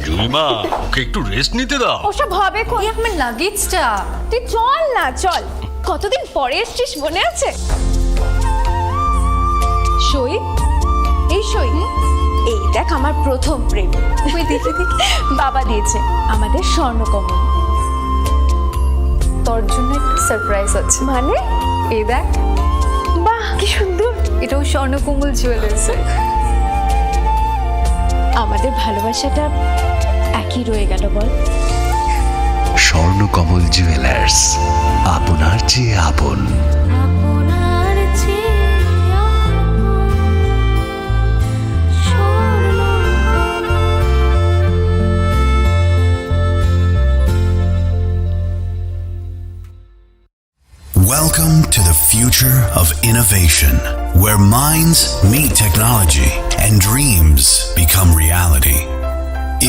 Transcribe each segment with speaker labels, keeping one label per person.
Speaker 1: জুইমা, ওকে একটু রেস্ট নিতে দাও।
Speaker 2: ওসব হবে কোন? আমার লাগেজটা, তুই চল না, চল। কতদিন পরে এসছিস, মনে আছে? সই, এই সই, এই দেখ আমার প্রথম প্রেম। ওই দেখে দেখে বাবা দিয়েছে আমাদের স্বর্ণকমল। তোর জন্য একটা সারপ্রাইজ আছে। মানে? এই দেখ, বাহ কি সুন্দর, এটাও স্বর্ণকমল জুয়েলার্স। আমাদের ভালোবাসাটা একই রয়ে গেল বল।
Speaker 3: স্বর্ণকমল জুয়েলার্স, আপনার চেয়ে আপন। Welcome to the future of innovation, where minds meet technology and dreams become reality.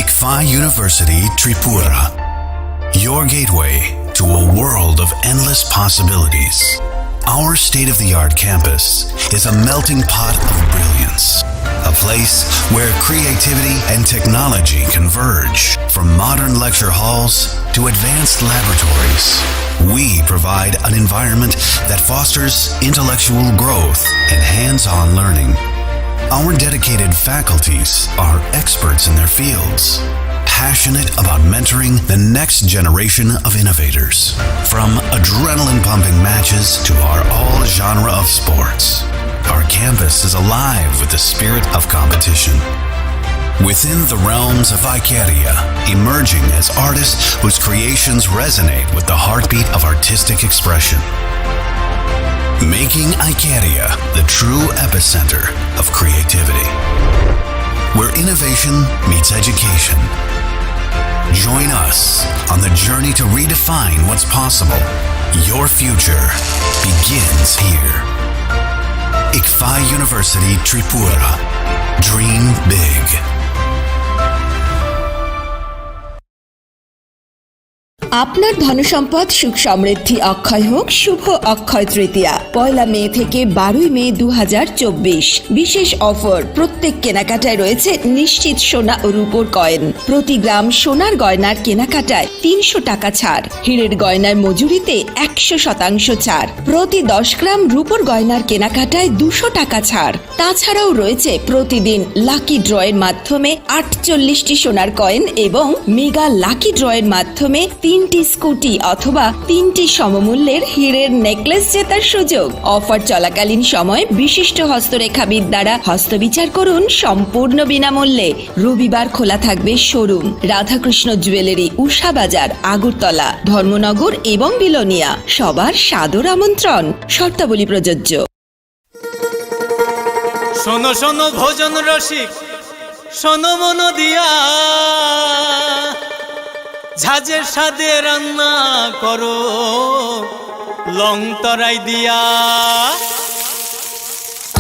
Speaker 3: ICFA University Tripura, your gateway to a world of endless possibilities. Our state-of-the-art campus is a melting pot of brilliance, a place where creativity and technology converge. From modern lecture halls to advanced laboratories, we provide an environment that fosters intellectual growth and hands-on learning. Our dedicated faculties are experts in their fields, passionate about mentoring the next generation of innovators. From adrenaline-pumping matches to our all-genre of sports, our campus is alive with the spirit of competition. Within the realms of Icaria, emerging as artists whose creations resonate with the heartbeat of artistic expression. Making Icaria the true epicenter of creativity, where innovation meets education. Join us on the journey to redefine what's possible. Your future begins here. ICFA University Tripura. Dream big.
Speaker 4: আপনার ধনসম্পদ সুখ সমৃদ্ধি অক্ষয় হোক শুভ অক্ষয় তৃতীয়া 1 মে থেকে 12 মে 2024। বিশেষ offer, প্রত্যেক কেনাকাটায় রয়েছে নিশ্চিত সোনা ও রূপোর কয়েন। প্রতি গ্রাম সোনার গয়নার কেনাকাটায় 300 টাকা ছাড়, হীরের গয়নার মজুরিতে 100% ছাড়, প্রতি 10 গ্রাম রূপোর গয়নার কেনাকাটায় 200 টাকা ছাড়। তাছাড়াও রয়েছে প্রতিদিন লাকি ড্রয়ের মাধ্যমে 48টি সোনার কয়েন এবং মেগা লাকি ড্রয়ের মাধ্যমে 3টি স্কুটি অথবা 3টি সমমূল্যের হীরের নেকলেস জেতার সুযোগ। অফার চলাকালীন সময় বিশিষ্ট হস্তরেখাবিদ দ্বারা হস্তবিচার করুন সম্পূর্ণ বিনামূল্যে। রবিবার খোলা থাকবে শোরুম রাধাকৃষ্ণ জুয়েলারি, উষা বাজার, আগরতলা, ধর্মনগর এবং বিলোনিয়া। সবার সাদর আমন্ত্রণ, শর্তাবলী প্রযোজ্য।
Speaker 5: শোনো শোনো ভোজন রসিক, শোনো মন দিয়া, ঝাঁঝের সাদে রান্না করো লং তরাই দিয়া।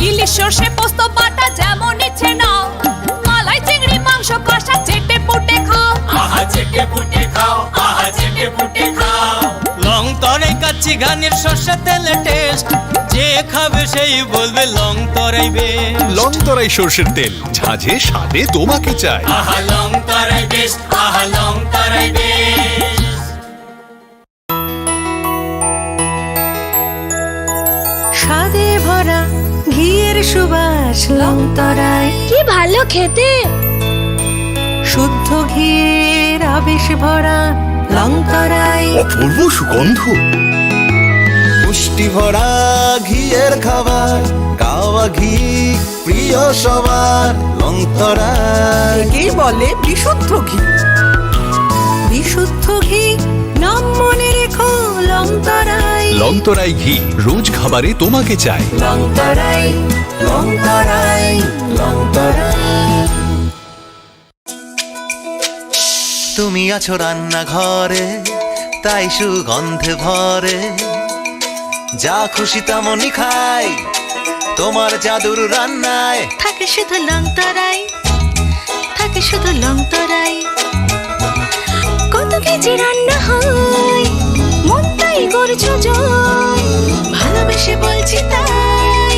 Speaker 2: ইলিশ সর্ষে পোস্ত বাটা যেমন ইচ্ছে নাও, মালাই চিংড়ি মাংস কষা চেটে পুটে খাও,
Speaker 5: আহা চেটে পুটে খাও, আহা চেটে পুটে খাও। লং তরাই কাচ্চি ঘানির সর্ষে তেলে টেস্ট, যে খাবে সেই বলবে লং তরাই বেশ।
Speaker 6: লং তরাই সর্ষের তেল, ঝাঁঝে স্বাদে তোমাকে চাই।
Speaker 5: আহা লং তরাই বেশ, আহা লং তরাই বেশ।
Speaker 7: স্বাদে ভরা ঘিয়ের সুবাস লং তরাই,
Speaker 2: কি ভালো খেতে।
Speaker 7: শুদ্ধ ঘিয়ের আবেশ ভরা লং তরাই,
Speaker 3: অপূর্ব সুগন্ধ।
Speaker 8: পুষ্টি ভরা ঘিয়ের খাবার, গাওয়া ঘি প্রিয় সবার লং তরাই।
Speaker 7: একেই বলে বিশুদ্ধ ঘি। বিশুদ্ধ ঘি নাম মনে রেখো লং তরাই।
Speaker 6: লং তরাই ঘি রোজ খাবারে তোমাকে চাই।
Speaker 7: লং তরাই, লং তরাই, লং তরাই।
Speaker 8: তুমি আছো রান্নাঘরে, তাই সুগন্ধে ভরে, যা খুশি তেমনই খাই তোমার জাদুর রান্নায়।
Speaker 7: থাকে শুধু লং তরাই, থাকে শুধু লং তরাই। কত কেজি রান্না হয়, মন তাই করছো জয়। ভালোবেসে বলছি তাই,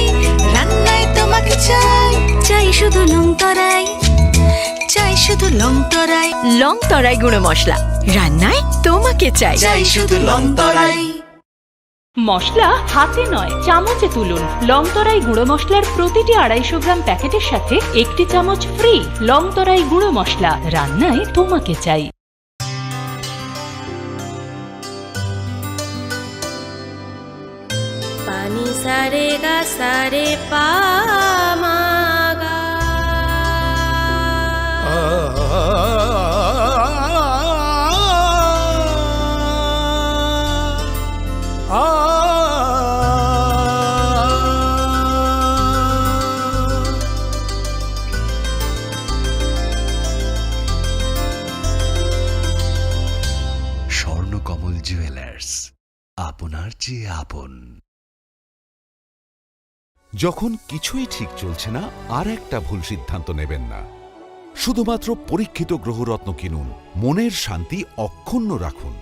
Speaker 7: রান্নায় তোমাকে চাই, চাই শুধু লং তরাই, চাই শুধু লং তরাই।
Speaker 9: লং তরাই গুঁড়ো মশলা, রান্নায় তোমাকে চাই।
Speaker 7: চাই শুধু লং তরাই।
Speaker 10: মশলা হাতে নয় চামচে তুলুন। লংতরাই গুঁড়ো মশলার প্রতিটি 250 গ্রাম প্যাকেটের সাথে 1টি চামচ ফ্রি। লংতরাই গুঁড়ো মশলা, রান্নায় তোমাকে চাই।
Speaker 9: পানি সারে গা সারে পা মা গা।
Speaker 3: স্বর্ণকমল জুয়েলার্স, আপনার চেয়ে আপন।
Speaker 6: যখন কিছুই ঠিক চলছে না, আর একটা ভুল সিদ্ধান্ত নেবেন না। শুধুমাত্র পরীক্ষিত গ্রহরত্ন কিনুন, মনের শান্তি অক্ষুণ্ণ রাখুন।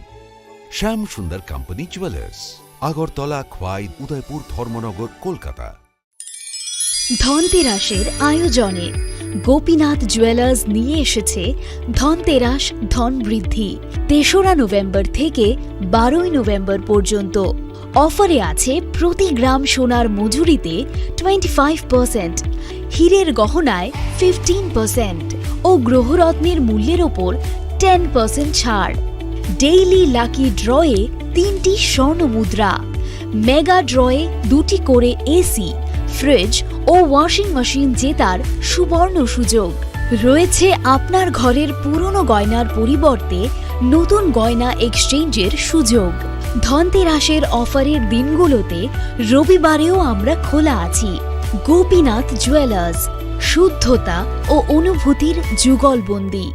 Speaker 6: শ্যাম সুন্দর কোম্পানি জুয়েলার্স, আগরতলা, খোয়াই, উদয়পুর, ধর্মনগর, কলকাতা।
Speaker 10: ধনতেরাসের আয়োজনে গোপীনাথ জুয়েলার্স নিয়ে এসেছে ধনতেরাস ধন বৃদ্ধি। 3রা নভেম্বর থেকে 12ই নভেম্বর পর্যন্ত অফারে আছে প্রতি গ্রাম সোনার মজুরিতে 25%, হীরের গহনায় 15% ও গ্রহরত্নের মূল্যের ওপর 10% ছাড়। ডেইলি লাকি ড্রয়ে 3টি স্বর্ণ মুদ্রা, মেগা ড্রয়ে 2টি করে এসি, ফ্রিজ ও ওয়াশিং মেশিন জেতার সুবর্ণ সুযোগ রয়েছে। আপনার ঘরের পুরনো গয়নার পরিবর্তে নতুন গয়না এক্সচেঞ্জের সুযোগ। ধনতেরাসের অফারের দিনগুলোতে রবিবারেও আমরা খোলা আছি। গোপীনাথ জুয়েলার্স, শুদ্ধতা ও অনুভূতির যুগলবন্দি।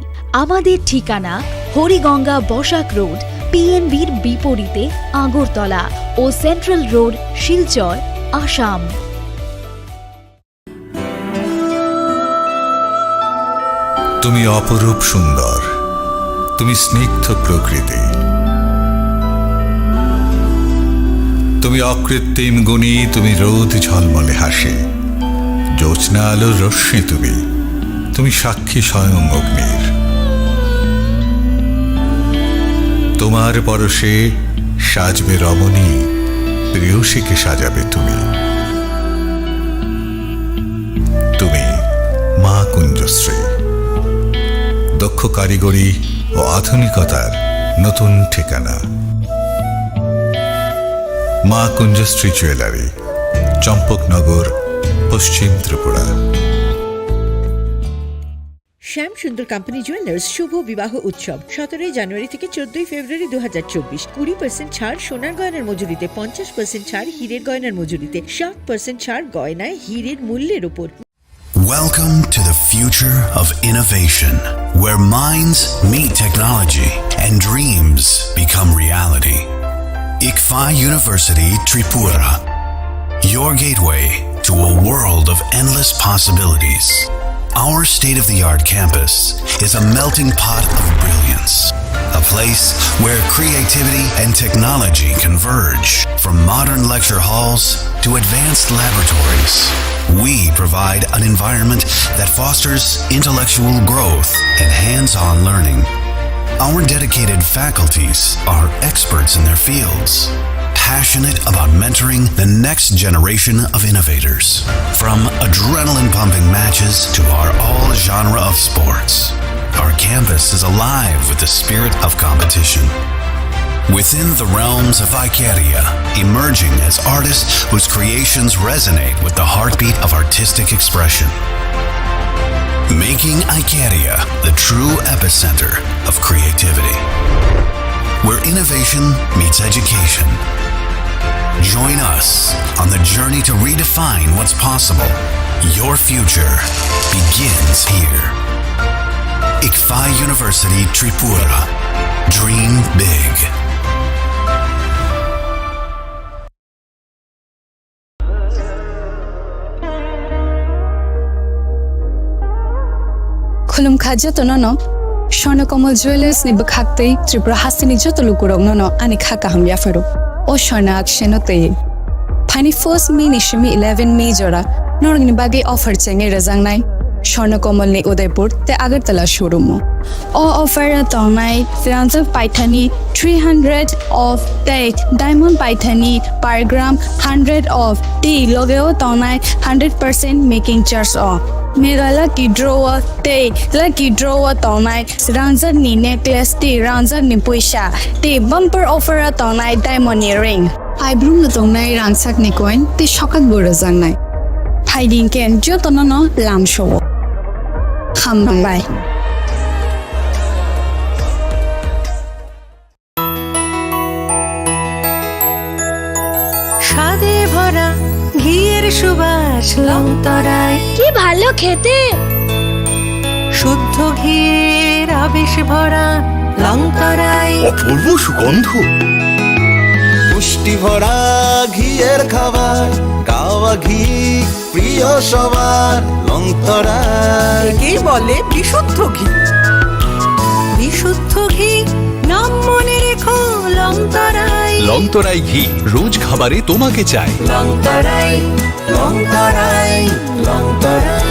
Speaker 10: আমাদের ঠিকানা হরিগঙ্গা বসাক রোড, পিএনবির বিপরীতে, আগরতলা ও সেন্ট্রাল রোড, শিলচর, আসাম।
Speaker 11: তুমি অপরূপ সুন্দর, তুমি স্নিগ্ধ প্রকৃতি, তুমি অকৃত্রিম গুণী, তুমি রোদ ঝলমলে হাসি, জ্যোৎস্না আলোর রশ্মি, তুমি তুমি সাক্ষী স্বয়ং অগ্নির। তোমার পরশে সাজবে রমণী, প্রেয়সীকে সাজাবে তুমি। তুমি মা কুঞ্জশ্রী, দক্ষ কারিগরি ও আধুনিকতার নতুন ঠিকানা। মা কুঞ্জশ্রী জুয়েলারি, চম্পকনগর, পশ্চিম ত্রিপুরা।
Speaker 12: শ্যাম সুন্দর কোম্পানি জুয়েলার্স শুভ বিবাহ উৎসব 17 জানুয়ারি থেকে 14 ফেব্রুয়ারি 2024। 20% ছাড় সোনার গয়নার মজুরিতে, 50% ছাড় হীরের গয়নার মজুরিতে, 60% ছাড় গয়নায় হীরের মূল্যের উপর।
Speaker 3: Welcome to the future of innovation, where minds meet technology and dreams become reality. ICFA University Tripura, your gateway to a world of endless possibilities. Our state-of-the-art campus is a melting pot of brilliance, a place where creativity and technology converge. From modern lecture halls to advanced laboratories, we provide an environment that fosters intellectual growth and hands-on learning. Our dedicated faculties are experts in their fields, passionate about mentoring the next generation of innovators. From adrenaline-pumping matches to our all-genre of sports, our campus is alive with the spirit of competition. Within the realms of Icaria, emerging as artists whose creations resonate with the heartbeat of artistic expression. Making Icaria the true epicenter of creativity, where innovation meets education. Join us on the journey to redefine what's possible. Your future begins here. ICFA University Tripura. Dream big.
Speaker 13: Khulum khaja to no Swarnakomal Jewelers ni bakhakte Tripura hasini joto lukurong no ani khaka ham yafaro o Swarna akshenote Pani first May nishimi 11 May jora norgni bagi offer chenge razang nai Swarnakamal নি উদয়পুর তে Agartala showroom ও offer তংনাই রাঞ্জক পাইথানি 300 off তে diamond পাইথানি per gram 100 off টি লগেও তংনাই 100% making charge off mega lucky draw তে লাকি ড্র তংনাই রাঞ্জক নি নেকলেস টি রাঞ্জক নি পয়সা তে বাম্পার অফার তংনাই ডায়মন্ড রিং আইব্রুম তংনাই রাঞ্জক নি কয়েন তে সকাত বড় জানাই ফাইডিং কেন যতনন লামশো হামবাই
Speaker 7: স্বাদে ভরা ঘিয়ের সুবাস লংতরায়
Speaker 9: কি ভালো খেতে
Speaker 7: শুদ্ধ ঘিয়ের আবেশ ভরা লংতরায়
Speaker 1: অপূর্ব সুগন্ধ,
Speaker 8: পুষ্টি ভরা ঘিয়ের খাবার, গাওয়া ঘি প্রিয় সবার, লংতরায়
Speaker 7: একেই বলে বিশুদ্ধ ঘি। বিশুদ্ধ ঘি নাম মনে রেখো লংতরায়।
Speaker 1: লংতরাই ঘি রোজ খাবারে তোমাকে চাই।
Speaker 7: লংতরায় লংতরায় লংতরায়।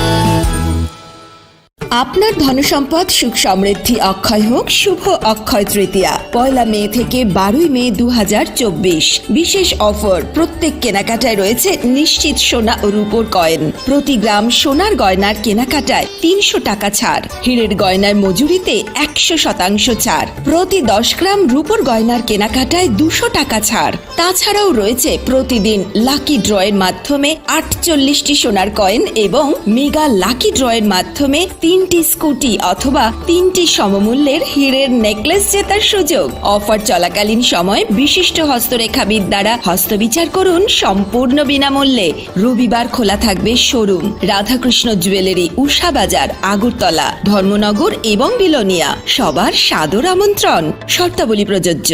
Speaker 4: আপনার ধনসম্পদ সুখ সমৃদ্ধি অক্ষয় হোক শুভ অক্ষয় তৃতীয়া 1 মে থেকে 12 মে 2024। বিশেষ অফার, প্রত্যেক কেনাকাটায় রয়েছে নিশ্চিত সোনা ও রূপোর কয়েন। প্রতি গ্রাম সোনার গয়নার কেনাকাটায় 300 টাকা ছাড়, হীরের গয়নার মজুরিতে 100% ছাড়, প্রতি 10 গ্রাম রূপোর গয়নার কেনাকাটায় 200 টাকা ছাড়। তাছাড়াও রয়েছে প্রতিদিন লাকি ড্রয়ের মাধ্যমে 48টি সোনার কয়েন এবং মেগা লাকি ড্রয়ের মাধ্যমে 3টি স্কুটি অথবা 3টি সমমূল্যের হীরের নেকলেস জেতার সুযোগ। অফার চলাকালীন সময় বিশিষ্ট হস্তরেখাবিদ দ্বারা হস্তবিচার করুন সম্পূর্ণ বিনামূল্যে। রবিবার খোলা থাকবে শোরুম রাধাকৃষ্ণ জুয়েলারি, উষা বাজার, আগরতলা, ধর্মনগর এবং বিলোনিয়া। সবার সাদর আমন্ত্রণ, শর্তাবলী প্রযোজ্য।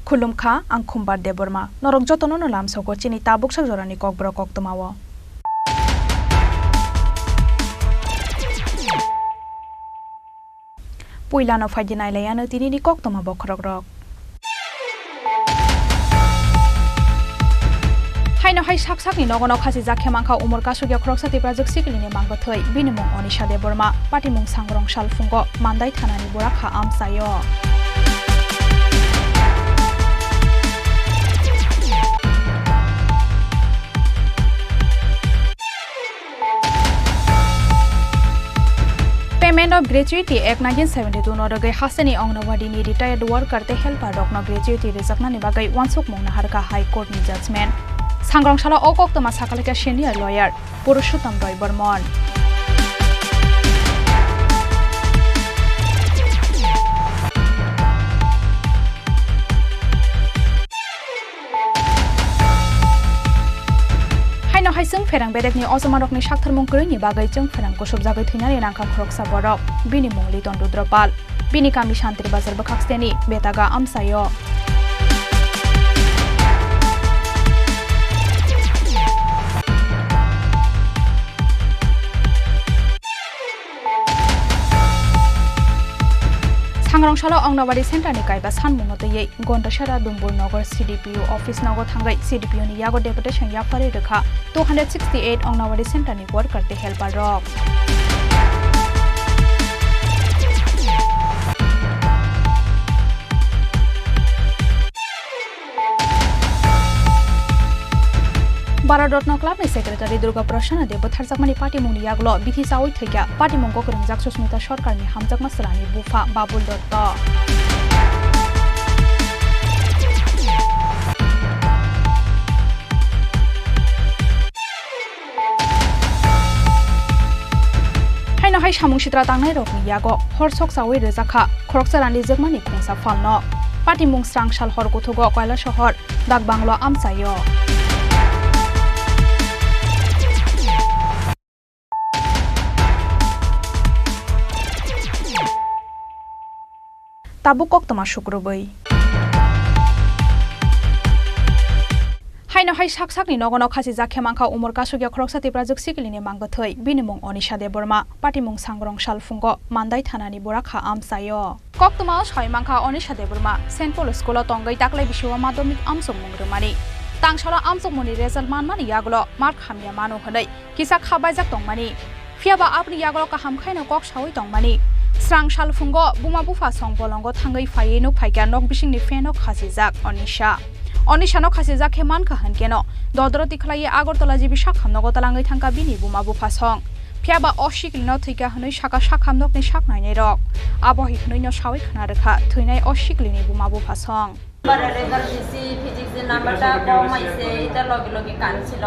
Speaker 2: खुलुमखा आं खुम्बार देबरमा नरक जतन लाम सको चिनी ताबुक जरानि ककब्र कक्तमाव पुइलानो फाइदि नायलायानो तिनिनि कक्तमा बखरक रक हाइनो हाइ साक साकनि नगन खासि जाखे मांखा उमर कासुगिया खरकसाति प्राजक सिकलिनि मांग थै बिनिमुं अनिशा देबरमा पाटिमुं सांग्रं सालफुंग मान्दाइ थानानि बराखा आमसायो पेमेंट ऑफ ग्रेजुएटी एक्ट 1972 नरगै हासेनि अंगनवाडीनि रिटायर्ड वर्कर ते हेल्पर रकनो ग्रेजुएटी रिजाकनानि बागै वानसुक मंगना हारका हाई कोर्ट नि जजमेंट सांग्रांशाला अकक्तमा साकालिका सिनियर लयर पुरुषोत्तम रय बर्मन हाइसं फेरां बेरेकनि अजमारकनि साक्थारमुं गैयैनि बागै जों फेरां गुसुब जागै थैनानै नांखा खरकसा बरक बिनि मुं लिटन रुद्रपाल बिनि गामि शान्ति बाजार बखाक्सतेनि बेतागा आमसायो सांग्रांशाला अंगनवाड़ी सेंटरनि कायबा सानमुंग तयै गन्डसेरा दुम्बुर नगर CDPU ऑफिस नगर थांगै CDPU नि यागो डेपुटेशन याफारे रेखा 268 अंगनवाड़ी सेंटरनि वर्कर ते हेल्पर रक भारत रत्न क्लाबनि सेक्रेटारि दुर्गा प्रसन्न देव थारजाकमानि पार्टी मुंनि यागलो बिथि सावै थैया पार्टी मुंखौ गोरोंजाक सुस्मिता सरकारनि हामजाक मासरानि बुफा बाबुल Dutt hai samung sitra tangnai rok ni yago hor sok sawi rejakha khorokcharani jekmani khongsa falno pati mung strang sal hor gothogo koila shahor dak banglo amsayo tabuk kok tama shukrobai haino hai sak sakni nogono khasi jakhe mangkha umor kasugya khoroksati prajuk sikilini manggathoi binimung onisha deborma patimung sangrong salfungo mandai thanani borakha amsayo koktoma soi mangkha onisha deborma St Paul School tongai taklai biswa madhyamik amsung mungrumani tangsala amsung muni result manmani yagulo mark hamya mano honai kisa khabai jak tongmani fiaba apni yagulo kaham khaino kok sawi tongmani Srang salfungo buma bufa song bolongo thangai phai nok phaikya nok bisingni fenok khasi jak Onisha no khasi jak heman kha hankeno dodroti khlai Agartala jibi shakham nogo talangai thangka bini buma bufa song phiaba oshikli no thika hanoi shaka shakham nok ni shak nai rok abohi khnoi no sawi khna rekha thuinai oshikli ni buma bufa song
Speaker 14: Para result disi physics এর নাম্বারটা কম আইছে এটা লগে লগে কানছিল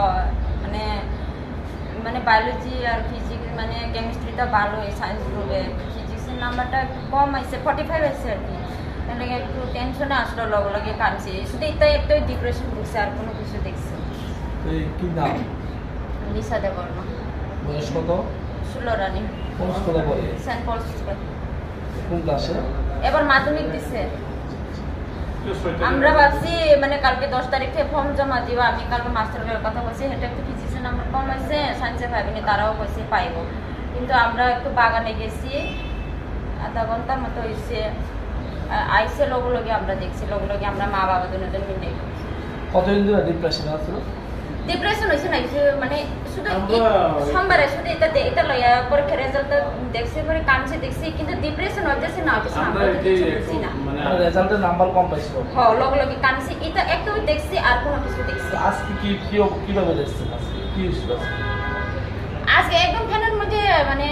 Speaker 14: মানে biology আর physics মানে কেমিস্ট্রিটা ভালো এই সায়েন্স গ্রুপে ফিজিক্স এর নাম্বারটা কম আইছে 45 আইছে আর কি মানে একটু টেনশনে আসলো লগে লগে কানছে শুধু এটা ডিপ্রেশন ঢুকছে আর কোনো কিছু দেখছি
Speaker 15: এই কি নাম
Speaker 14: লিসা দেবর্ম
Speaker 15: বয়স কত
Speaker 14: 16 রানি
Speaker 15: কোন স্কুলে পড়ে
Speaker 14: সেন্ট পলস স্কুল
Speaker 15: কোন ক্লাসে
Speaker 14: এবার মাধ্যমিক দিছে আমরা ভাবছি মানে কালকে 10 তারিখে ফর্ম জমা দিব আমি কালকে মাস্টারের কথা বলছি এটা একটু ফিজিক্স এর নাম্বার কম আছে সায়েন্সে পাইবেনি তারাও কইছে পাইবো কিন্তু আমরা একটু বাগানে গেছি আধা ঘন্টার মতো হইছে আইসে লগে আমরা দেখছি লগে আমরা মা বাবা দুজন মিলে
Speaker 15: কতদিন ধরে ডিপ্রেশন আছে
Speaker 14: ডিপ্রেশন হইছে না মানে শুধু সোমবারে শুধু এটা লইয়া পরীক্ষার রেজাল্ট দেখছি পরে কানছে দেখছি কিন্তু ডিপ্রেশন হইছে না আমরা কিছু বুঝছি না
Speaker 15: মানে রেজাল্টের নাম্বার কম পাইছো
Speaker 14: হ্যাঁ লগে কানছি এটা একটু দেখছি আর কোনো কিছু দেখছি
Speaker 15: আজকে কিভাবে দেখছেন আজকে কি হইছে
Speaker 14: আজকে একদম ফ্যানের মধ্যে মানে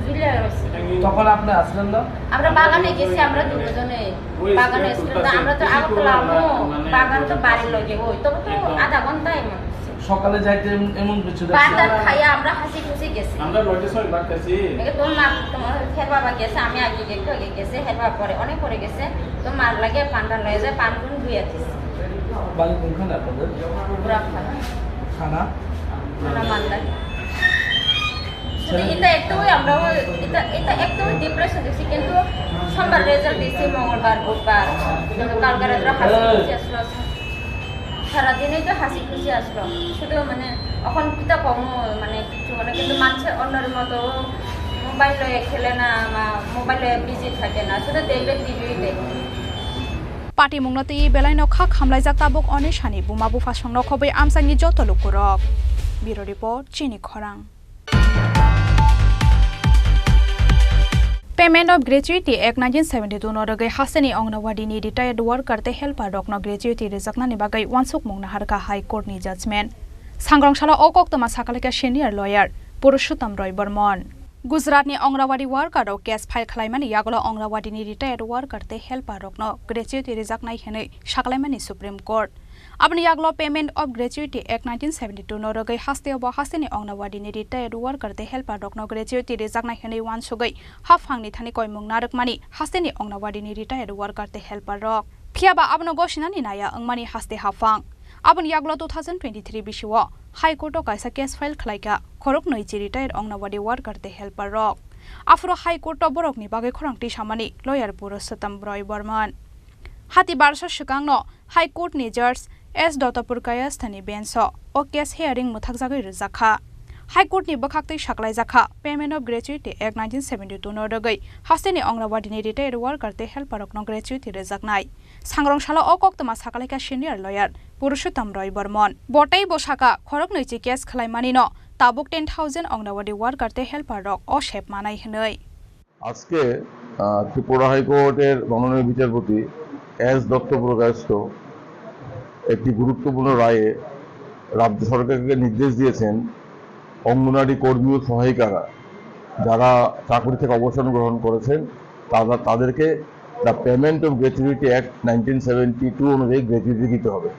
Speaker 14: ঝুলিয়ে রয়েছে
Speaker 15: তখন আপনি আসলেন না
Speaker 14: আমরা বাগানে গেছি আমরা দুজনে বাগানে আমরা তো আগরতলা বাগান তো বাড়ির লগে ওই তবে তো আধা ঘন্টা এমন
Speaker 15: সকালে যাইতে এমন কিছু দেখছি
Speaker 14: বাজার খাইয়া আমরা হাসি খুশি গেছি
Speaker 15: আমরা লগে সবাই বাড়তেছি
Speaker 14: তোমার হের বাবা গেছে আমি আগে গেছে হের বাবা পরে অনেক পরে গেছে তো মার লাগে পানটা লয়ে যায় পানগুন ধুইয়া দিছি
Speaker 15: বাড়ি কোনখানে আপনাদের
Speaker 14: পুরা
Speaker 15: খানা
Speaker 14: মালদা এটা একটু ডিপ্রেশন দিছি কিন্তু সোমবার রেজাল্ট দিছি মঙ্গলবার বুধবার কালকে রাত্রে হাসি খুশি আসলো সারাদিনই তো হাসি খুশি আসলো শুধু মানে এখন কিতা কম মানে কিছু মানে কিন্তু মানুষের অন্যের মতো মোবাইলে খেলে না বা মোবাইলে বিজি থাকে না শুধু দেখবে টিভি দেখে
Speaker 2: পাটি মুংনতে বেলাই নখা খামলাই যাক তাবক অনিশানি বুমা বুফা সংরক হবৈ আমসাংনি যত লোকরক ব্যুরো রিপোর্ট চিনি খরাং Payment of Gratuity Act 1972 noragai hasani Anganwadi ni retired worker te helper rokno gratuity rejakna ni bagai wansuk mungna harka High Court ni judgment sangrangshala okoktama sakaleka senior lawyer Purushottam Roy Burman Gujarat ni Anganwadi worker rok case file khlaimani yagolo Anganwadi ni retired worker te helper rokno gratuity rejaknai henei saklaimani Supreme Court Abni yaglo Payment of Gratuity Act 1972 noragai haste obo haseni Anganwadi ni retired worker te helper rokno gratuity rejaknai henei wansugai hafangni thani koimung narakmani haseni Anganwadi ni retired worker te helper rok phiaba abno goshinani naya angmani haste hafang abni yaglo 2023 bishiwo High Court o kaisa case file khlaika khorok noichi retired Anganwadi worker te helper rok afro High Court o borok ni bagai khorangti samani lawyer Purushottam Roy Burman Hati barsa shikangno High Court ni judge S. Dotapurkaya sthani benso o case hearing muthakjagai rjakha High Court ni bakhaktai saklai jakha Payment of Gratuity Act 1972 noragai haseni Anganwadi ni retired worker te helper rokno gratuity rejaknai sangrangshala okoktama sakalaika senior lawyer Purushottam Roy Burman botai bosaka khorok noichi case khlaimani no tabuk 10,000 Anganwadi worker te helper rok o shep manai hnoi
Speaker 16: আজকে ত্রিপুরা হাইকোর্টের মাননীয় বিচারপতি S দত্তপ্রকাশ একটি গুরুত্বপূর্ণ রায়ে রাজ্য সরকারকে নির্দেশ দিয়েছেন অঙ্গনওয়াড়ি কর্মী ও সহায়িকারা যারা চাকরি থেকে অবসর গ্রহণ করেছেন তাদেরকে the payment of gratuity act 1972 অনুযায়ী গ্র্যাচুইটি দিতে হবে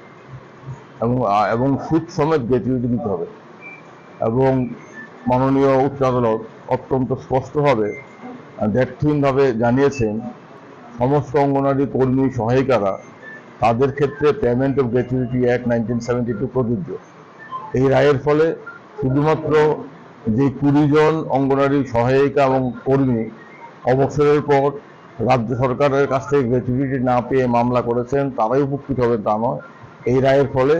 Speaker 16: এবং সুদ সমেত গ্র্যাচুইটি দিতে হবে এবং মাননীয় উচ্চ আদালত অত্যন্ত স্পষ্টভাবে দ্ব্যর্থহীনভাবে জানিয়েছেন সমস্ত অঙ্গনারী কর্মী সহায়িকারা তাদের ক্ষেত্রে পেমেন্ট অফ গ্র্যাচুইটি অ্যাক্ট 1972 প্রযোজ্য। এই রায়ের ফলে শুধুমাত্র যে 20 জন অঙ্গনারী সহায়িকা এবং কর্মী অবসরের পর রাজ্য সরকারের কাছ থেকে গ্র্যাচুইটি না পেয়ে মামলা করেছেন তারাই উপকৃত হবেন তা নয়। এই রায়ের ফলে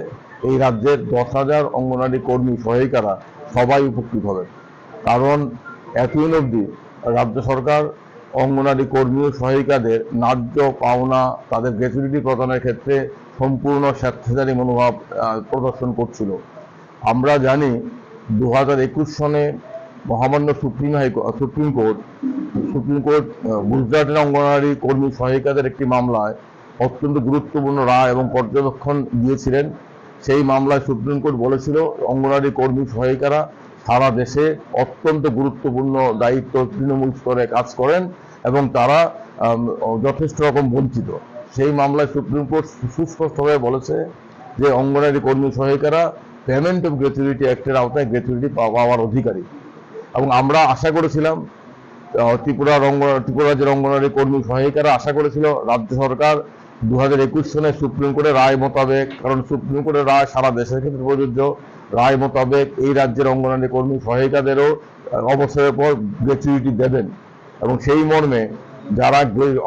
Speaker 16: এই রাজ্যের 10,000 অঙ্গনারী কর্মী সহায়িকারা সবাই উপকৃত হবেন। কারণ এতদিন অবধি রাজ্য সরকার অঙ্গনারী কর্মী ও সহায়িকাদের ন্যায্য পাওনা তাদের গ্র্যাচুইটি প্রদানের ক্ষেত্রে সম্পূর্ণ স্বেচ্ছাচারী মনোভাব প্রদর্শন করছিল। আমরা জানি 2021 সনে মহামান্য সুপ্রিম কোর্ট গুজরাটের অঙ্গনারী কর্মী সহায়িকাদের একটি মামলায় অত্যন্ত গুরুত্বপূর্ণ রায় এবং পর্যবেক্ষণ দিয়েছিলেন। সেই মামলায় সুপ্রিম কোর্ট বলেছিল অঙ্গনারী কর্মী সহায়িকারা সারা দেশে অত্যন্ত গুরুত্বপূর্ণ দায়িত্ব তৃণমূল স্তরে কাজ করেন এবং তারা যথেষ্ট রকম বঞ্চিত। সেই মামলায় সুপ্রিম কোর্ট সুস্পষ্টভাবে বলেছে যে অঙ্গনারী কর্মী সহায়িকারা পেমেন্ট অফ গ্র্যাচুইটি অ্যাক্টের আওতায় গ্র্যাচুইটি পাওয়ার অধিকারী। এবং আমরা আশা করেছিলাম ত্রিপুরা রাজ্যের অঙ্গনারী কর্মী সহায়িকারা আশা করেছিল রাজ্য সরকার 2021 সনে সুপ্রিম কোর্টের রায় মোতাবেক, কারণ সুপ্রিম কোর্টের রায় সারা দেশের ক্ষেত্রে প্রযোজ্য, রায় মোতাবেক এই রাজ্যের অঙ্গনারী কর্মী সহায়িকাদেরও অবসরের পর গ্র্যাচুইটি দেবেন। এবং সেই মর্মে যারা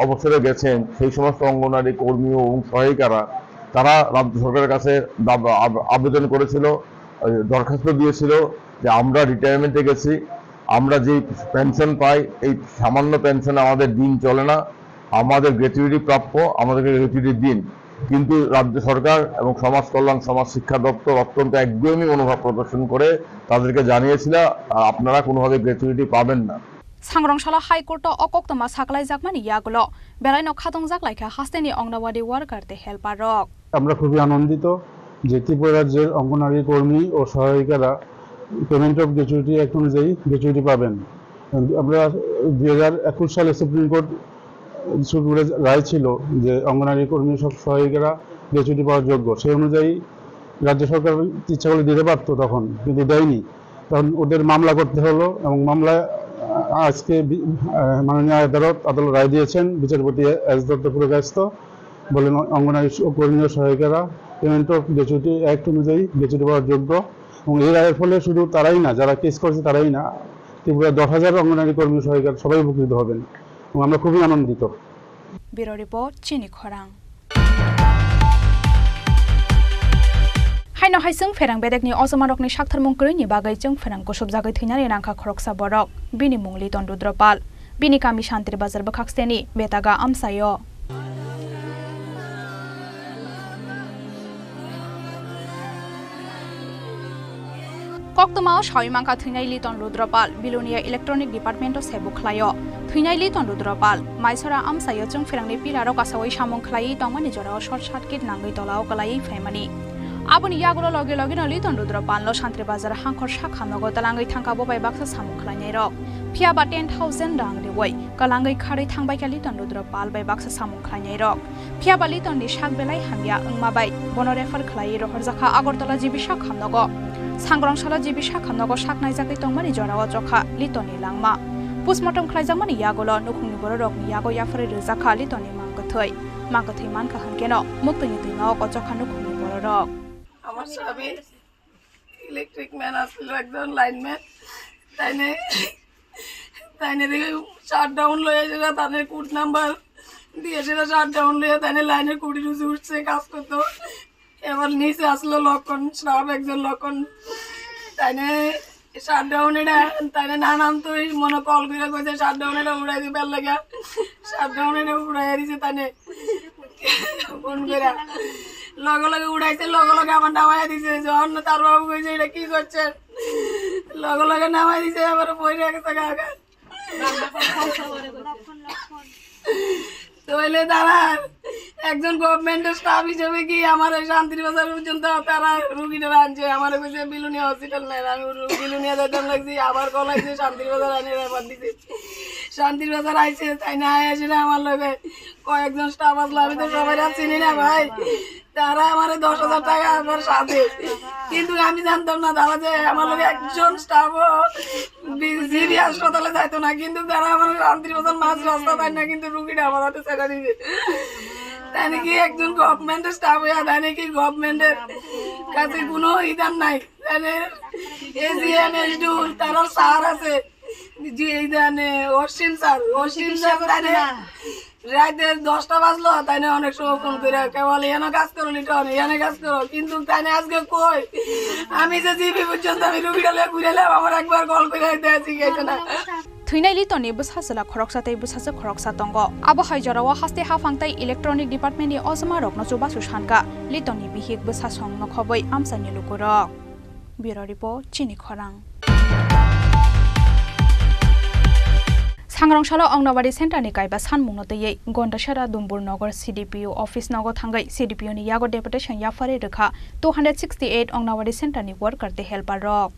Speaker 16: অবসরে গেছেন সেই সমস্ত অঙ্গনারী কর্মী এবং সহায়িকারা তারা রাজ্য সরকারের কাছে আবেদন করেছিল, দরখাস্ত দিয়েছিল যে আমরা রিটায়ারমেন্টে গেছি, আমরা যে পেনশন পাই এই সামান্য পেনশনে আমাদের দিন চলে না, আমাদের গ্র্যাচুইটি প্রাপ্য, আমাদেরকে গ্র্যাচুইটি দিন। কিন্তু রাজ্য সরকার এবং সমাজ কল্যাণ সমাজ শিক্ষা দপ্তর অত্যন্ত একদমই মনোভাব প্রদর্শন করে তাদেরকে জানিয়েছিল আপনারা কোনোভাবে গ্র্যাচুইটি পাবেন না।
Speaker 2: सांग्रांशाला हाइकोर्ट अकक्तमा साकलाई जाकमानि यागुलो बेलायनो खादं जाकलाइखा हास्तेनि अंगनवाड़ी वार्कारते हेल्पार रक।
Speaker 17: আমরা খুবই আনন্দিত যে ত্রিপুরা রাজ্যের অঙ্গনারী কর্মী ও সহায়িকারা পেমেন্ট অফ গ্র্যাচুইটি অ্যাক্ট অনুযায়ী গ্র্যাচুইটি পাবেন। আমরা 2021 সালে সুপ্রিম কোর্ট রায় ছিল যে অঙ্গনারী কর্মী সব সহায়িকারা গ্র্যাচুইটি পাওয়ার যোগ্য। সেই অনুযায়ী রাজ্য সরকার ইচ্ছা করলে দিতে পারতো তখন, কিন্তু দেয়নি। তখন ওদের মামলা করতে হলো এবং মামলায় আজকে মাননীয় আদালত রায় দিয়েছেন। বিচারপতি এস দত্ত পুরকায়স্থ বলেন অঙ্গনারী কর্মী ও সহায়িকারা পেমেন্ট অফ গ্র্যাচুইটি অ্যাক্ট অনুযায়ী গ্র্যাচুইটি পাওয়ার যোগ্য। এবং এই রায়ের ফলে শুধু তারাই না, যারা কেস করছে তারাই না, ত্রিপুরা 10,000 অঙ্গনারী কর্মী সহায়িকা সবাই উপকৃত হবেন এবং আমরা খুবই আনন্দিত।
Speaker 2: ব্যুরো রিপোর্ট চিনি খরাং। हाइनो हाइसों फेरां बेदेकनि अजमारकनि साक्थारमुंकरैनि बागै जों फेरांखौ सबजागै थैनानै नांखा खरकसा बरक बिनि मुंलि तन्डुद्रपाल बिनि गामि शान्तिर बाजार बखाक्सतेनि बेतागा आमसायो। कक्तमा सयमांखा थैनाय Liton Rudrapal Belonia electronic department of सेबु खलायो थैनाय लिटन रुद्रपाल माइसरा आमसायो जों फेरांनि पिलाराव गासावै सामुं खलायै दंमानि जराव सर्ट सार्किट नांगै तलाव गलायै फैमानि आबुनि यागुलो लगे लगे नलि तन्डुद्र पानलो शान्ति बाजार हांखर शाखा नगो तलांगै थांका बबाय बाक्सा सामु खलायनाय रक फियाबा 10,000 रां देवै कलांगै खारै थांबाय खालि तन्डुद्र पाल बाय बाक्सा सामु खलायनाय रक फियाबा लिटननि शाक बेलाय हामिया ओंमाबाय बन रेफार खलायै रहर जाखा आगरतला जिबि शाखा नगो सांग्रांशाला जिबि शाखा नगो शाकनाय जाकै तंमानि जराव जखा लिटननि लांमा पुसमर्टम खलायजामानि यागुलो नुखुंनि बर रकनि यागो याफारै रोजाखा लिटननि मांगथै मानखा हनकेनो मुक्तनि दैमा अजखा नुखुंनि बर रक।
Speaker 18: আমার স্বামী ইলেকট্রিক ম্যান আসছিল, একজন লাইনম্যান, তাইনে দেখে শাটডাউন লয়েছিল, তাদের কোড নাম্বার দিয়েছিল, শাটডাউন লয়ে তাইনে লাইনের কুড়ি রুজু উঠছে কাজ করতো। এবার নিচে আসলো লক্ষণ স্টাফ, একজন লক্ষণ, তাইনে শাটডাউন এটা তাইনে না নাম তো মনে কল করে কইছে শাটডাউন এটা উড়াই দিবার লাগা, শাটডাউন এটা উড়াই দিছে, তাইনে ফোন করে লগে লগে উড়াইছে, লগে লগে আমার নামাই দিছে। যখন তার বাবু কইছে এটা কি করছেন, লগে লগে নামাই দিছে, আবার বই রেখেছে কাকা। তাহলে তারা একজন গভর্নমেন্টের স্টাফ হিসেবে কি আমার শান্তির বাজার পর্যন্ত তারা রুগীটা আনছে, আমার কইছে বিলুনিয়া হসপিটাল নাই, আমি বিলুনিয়া যেতাম লাগছি, আবার কল লাগছে শান্তির বাজার আনে রেফার দিছে। শান্তির বাজার আইছে, তাই না আসে না আমার লগে কয়েকজন স্টাফ আসলো, আমি তো সবাই চিনি না ভাই, তারা আমার 10,000 টাকা আমার সাথে, কিন্তু আমি জানতাম না তারা যে আমার লোক একজন স্টাফও জিবি হাসপাতালে যাইতো না, কিন্তু তারা আমার শান্তির মতন মাঝ রাস্তা দেয় না, কিন্তু রুগীটা আমার হাতে ছেড়ে দিবে। তাই নাকি একজন গভর্নমেন্টের স্টাফ হইয়া তাই নাকি গভর্নমেন্টের কাছে কোনো ইদান নাই, এজিএমএসডুল তারা স্যার আছে জি এইদানে অশ্বিন স্যার তাই রাতে 10টা বাজলো তাই না অনেক সময় ফোন করে কেবল এনে কাজ করো লিটন এনে কাজ করো, কিন্তু তাই না আজকে কই আমি যে জিবি পর্যন্ত আমি রুগীটা ঘুরে এলাম, আমার একবার কল করে দিয়েছি গেছে না।
Speaker 2: थुइनाय लिटनि बुसासला खरकसातै बुसासे खरकसा दंग आबहाय जराव हास्ते हाफांताय इलेक्ट्रनिक डिपार्टमेन्टनि अजमा रकनो जुबासु सानगा लिटनि बिहिक बुसासं नखबै आमसानि लुकुरक ब्युरो रिपोर्ट चिनि खरां। सांग्रांशाला अंगनवाड़ी सेंटरनि गायबा सानमुंनो दैयै गन्डासारा दुम्बुर नगर CDPO ऑफिस नगो थांगै CDPO नि यागो डेपुटेशन याफारे रेखा 268 अंगनवाड़ी सेंटरनि वर्कर ते हेल्पर रक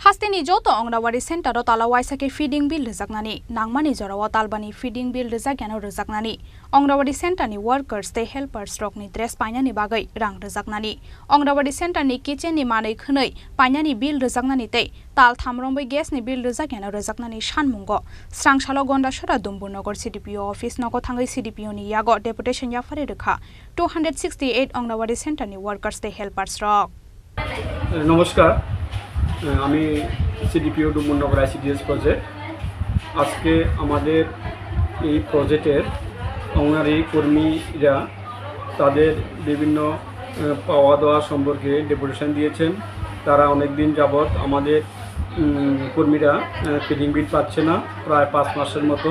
Speaker 2: हास्तेनि जतो अंगनवाड़ी सेंटर ताला वाइसाके फीडिंग बिल रजाकनानि नांमानि जराव तालबानि फीडिंग बिल रजाक्यानो रजाकनानि अंगनवाड़ी सेंटरनि वर्कर्स ते हेल्पर्स रकनि ड्रेस पाइनानि बागै रां रजाकनानि अंगनवाड़ी सेंटरनि किचेननि मानै खनै पाइनानि बिल रजाकनानि ते ताल थामरंबै गेसनि बिल रजाक्यानो रजाकनानि सानमुंगो स्रांशालो गन्डासरा दुम्बुरनगर CDPO ऑफिस नगो थांगै CDPO नि यागो डेपुटेशन याफारे रेखा 268 अंगनवाड़ी सेंटरनि वर्कर्स ते हेल्पर्स रक।
Speaker 19: नमस्कार, আমি CDPO ডুমুরনগর ICDS প্রজেক্ট। আজকে আমাদের এই প্রজেক্টের অঙ্গনারী কর্মীরা তাদের বিভিন্ন পাওয়া দেওয়া সম্পর্কে ডেপুটেশন দিয়েছেন। তারা অনেক দিন যাবৎ আমাদের কর্মীরা ফিডিং বিল পাচ্ছে না, প্রায় 5 মাসের মতো।